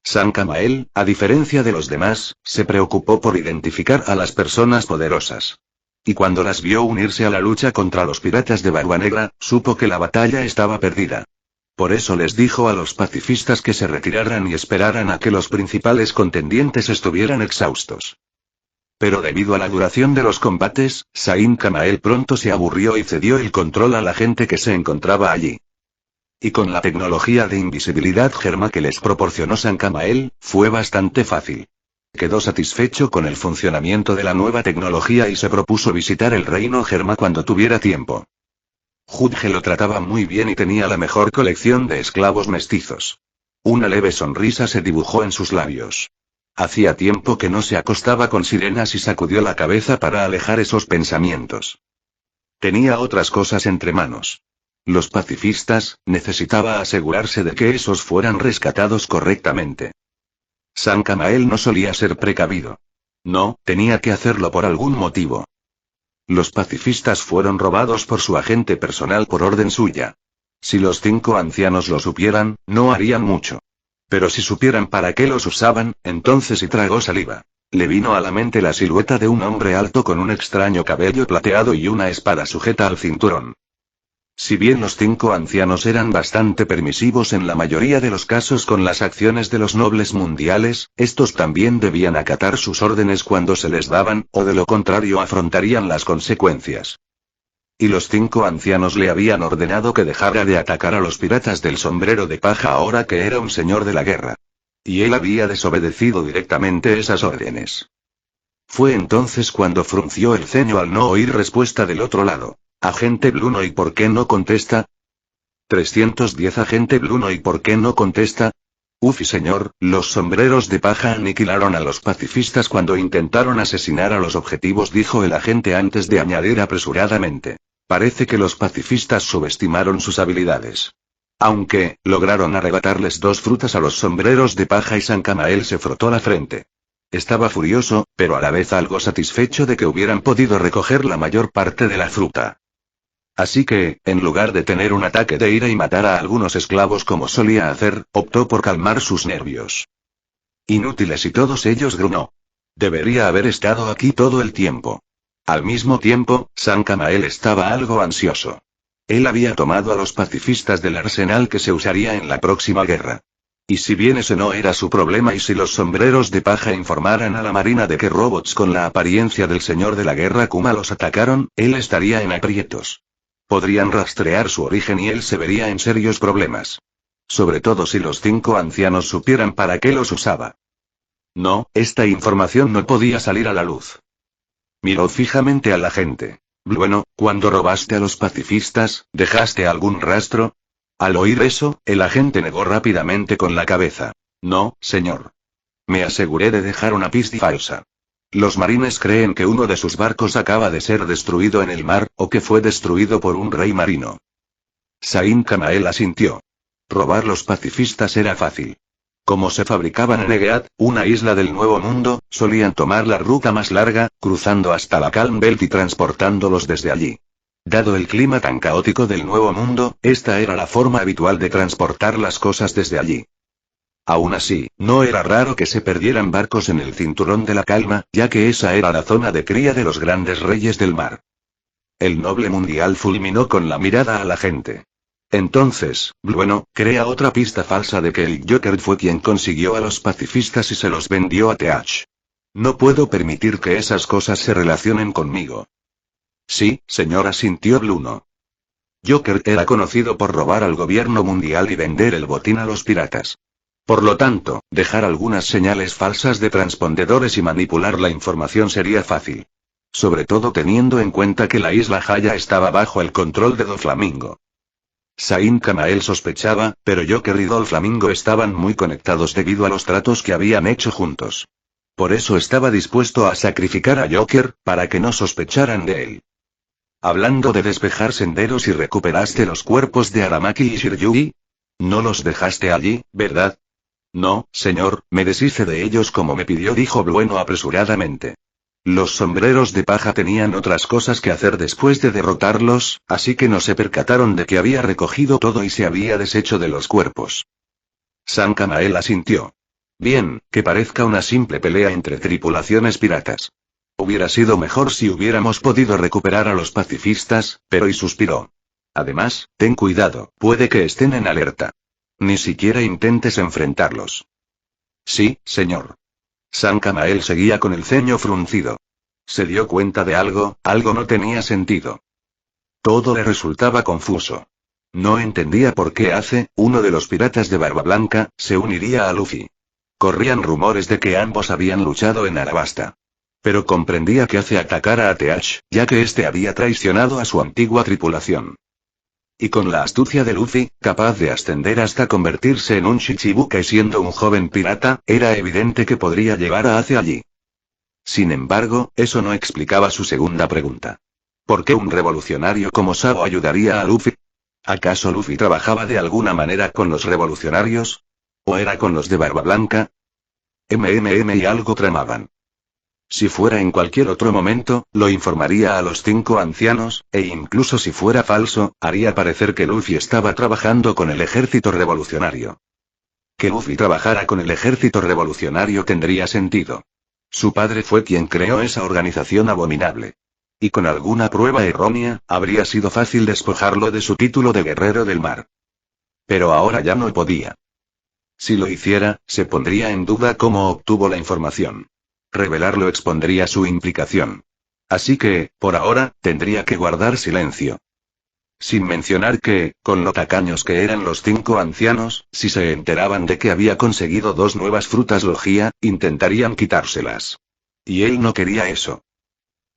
San Camael, a diferencia de los demás, se preocupó por identificar a las personas poderosas. Y cuando las vio unirse a la lucha contra los piratas de Barba Negra, supo que la batalla estaba perdida. Por eso les dijo a los pacifistas que se retiraran y esperaran a que los principales contendientes estuvieran exhaustos. Pero debido a la duración de los combates, San Camael pronto se aburrió y cedió el control a la gente que se encontraba allí. Y con la tecnología de invisibilidad germa que les proporcionó San Camael, fue bastante fácil. Quedó satisfecho con el funcionamiento de la nueva tecnología y se propuso visitar el reino germa cuando tuviera tiempo. Judge lo trataba muy bien y tenía la mejor colección de esclavos mestizos. Una leve sonrisa se dibujó en sus labios. Hacía tiempo que no se acostaba con sirenas y sacudió la cabeza para alejar esos pensamientos. Tenía otras cosas entre manos. Los pacifistas, necesitaba asegurarse de que esos fueran rescatados correctamente. San Camael no solía ser precavido. No, tenía que hacerlo por algún motivo. Los pacifistas fueron robados por su agente personal por orden suya. Si los 5 ancianos lo supieran, no harían mucho. Pero si supieran para qué los usaban, entonces y tragó saliva. Le vino a la mente la silueta de un hombre alto con un extraño cabello plateado y una espada sujeta al cinturón. Si bien los 5 ancianos eran bastante permisivos en la mayoría de los casos con las acciones de los nobles mundiales, estos también debían acatar sus órdenes cuando se les daban, o de lo contrario afrontarían las consecuencias. Y los 5 ancianos le habían ordenado que dejara de atacar a los piratas del sombrero de paja ahora que era un señor de la guerra. Y él había desobedecido directamente esas órdenes. Fue entonces cuando frunció el ceño al no oír respuesta del otro lado. Agente Bluno, ¿y por qué no contesta? 310 Agente Bluno, ¿y por qué no contesta? Ufi señor, los sombreros de paja aniquilaron a los pacifistas cuando intentaron asesinar a los objetivos, dijo el agente antes de añadir apresuradamente. Parece que los pacifistas subestimaron sus habilidades. Aunque, lograron arrebatarles 2 frutas a los sombreros de paja y San Camael se frotó la frente. Estaba furioso, pero a la vez algo satisfecho de que hubieran podido recoger la mayor parte de la fruta. Así que, en lugar de tener un ataque de ira y matar a algunos esclavos como solía hacer, optó por calmar sus nervios. Inútiles y todos ellos, gruñó. Debería haber estado aquí todo el tiempo. Al mismo tiempo, San Camael estaba algo ansioso. Él había tomado a los pacifistas del arsenal que se usaría en la próxima guerra. Y si bien ese no era su problema, y si los sombreros de paja informaran a la marina de que robots con la apariencia del señor de la guerra Kuma los atacaron, él estaría en aprietos. Podrían rastrear su origen y él se vería en serios problemas. Sobre todo si los 5 ancianos supieran para qué los usaba. No, esta información no podía salir a la luz. Miró fijamente a la gente. Bueno, cuando robaste a los pacifistas, ¿dejaste algún rastro? Al oír eso, el agente negó rápidamente con la cabeza. No, señor. Me aseguré de dejar una pista falsa. Los marines creen que uno de sus barcos acaba de ser destruido en el mar, o que fue destruido por un rey marino. San Camael asintió. Robar los pacifistas era fácil. Como se fabricaban en Egeat, una isla del Nuevo Mundo, solían tomar la ruta más larga, cruzando hasta la Calm Belt y transportándolos desde allí. Dado el clima tan caótico del Nuevo Mundo, esta era la forma habitual de transportar las cosas desde allí. Aún así, no era raro que se perdieran barcos en el cinturón de la calma, ya que esa era la zona de cría de los grandes reyes del mar. El noble mundial fulminó con la mirada a la gente. Entonces, bueno, crea otra pista falsa de que el Joker fue quien consiguió a los pacifistas y se los vendió a Teach. No puedo permitir que esas cosas se relacionen conmigo. Sí, señora, sintió Bluno. Joker era conocido por robar al gobierno mundial y vender el botín a los piratas. Por lo tanto, dejar algunas señales falsas de transpondedores y manipular la información sería fácil. Sobre todo teniendo en cuenta que la isla Jaya estaba bajo el control de Doflamingo. Saint Kamael sospechaba, pero Joker y Doflamingo estaban muy conectados debido a los tratos que habían hecho juntos. Por eso estaba dispuesto a sacrificar a Joker, para que no sospecharan de él. Hablando de despejar senderos, y recuperaste los cuerpos de Aramaki y Shiryugi. No los dejaste allí, ¿verdad? No, señor, me deshice de ellos como me pidió, dijo Blueno apresuradamente. Los sombreros de paja tenían otras cosas que hacer después de derrotarlos, así que no se percataron de que había recogido todo y se había deshecho de los cuerpos. San Kamael asintió. Bien, que parezca una simple pelea entre tripulaciones piratas. Hubiera sido mejor si hubiéramos podido recuperar a los pacifistas, pero y suspiró. Además, ten cuidado, puede que estén en alerta. Ni siquiera intentes enfrentarlos. Sí, señor. San Kamael seguía con el ceño fruncido. Se dio cuenta de algo no tenía sentido. Todo le resultaba confuso. No entendía por qué uno de los piratas de Barba Blanca, se uniría a Luffy. Corrían rumores de que ambos habían luchado en Arabasta. Pero comprendía que atacara a Teach, ya que este había traicionado a su antigua tripulación. Y con la astucia de Luffy, capaz de ascender hasta convertirse en un Shichibukai siendo un joven pirata, era evidente que podría llevar a Ace allí. Sin embargo, eso no explicaba su segunda pregunta. ¿Por qué un revolucionario como Sabo ayudaría a Luffy? ¿Acaso Luffy trabajaba de alguna manera con los revolucionarios? ¿O era con los de Barba Blanca? Y algo tramaban. Si fuera en cualquier otro momento, lo informaría a los 5 ancianos, e incluso si fuera falso, haría parecer que Luffy estaba trabajando con el ejército revolucionario. Que Luffy trabajara con el ejército revolucionario tendría sentido. Su padre fue quien creó esa organización abominable. Y con alguna prueba errónea, habría sido fácil despojarlo de su título de guerrero del mar. Pero ahora ya no podía. Si lo hiciera, se pondría en duda cómo obtuvo la información. Revelarlo expondría su implicación. Así que, por ahora, tendría que guardar silencio. Sin mencionar que, con lo tacaños que eran los 5 ancianos, si se enteraban de que había conseguido 2 nuevas frutas logia, intentarían quitárselas. Y él no quería eso.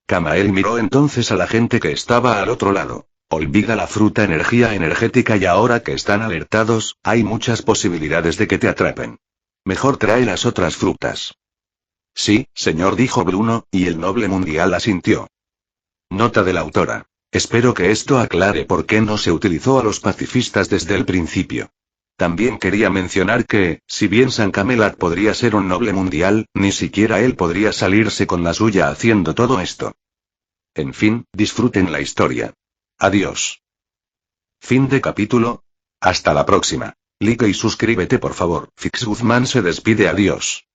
Kamael miró entonces a la gente que estaba al otro lado. Olvida la fruta energía energética y ahora que están alertados, hay muchas posibilidades de que te atrapen. Mejor trae las otras frutas. Sí, señor, dijo Bruno, y el noble mundial asintió. Nota de la autora. Espero que esto aclare por qué no se utilizó a los pacifistas desde el principio. También quería mencionar que, si bien San Camelat podría ser un noble mundial, ni siquiera él podría salirse con la suya haciendo todo esto. En fin, disfruten la historia. Adiós. Fin de capítulo. Hasta la próxima. Like y suscríbete por favor. Fix Guzmán se despide, adiós.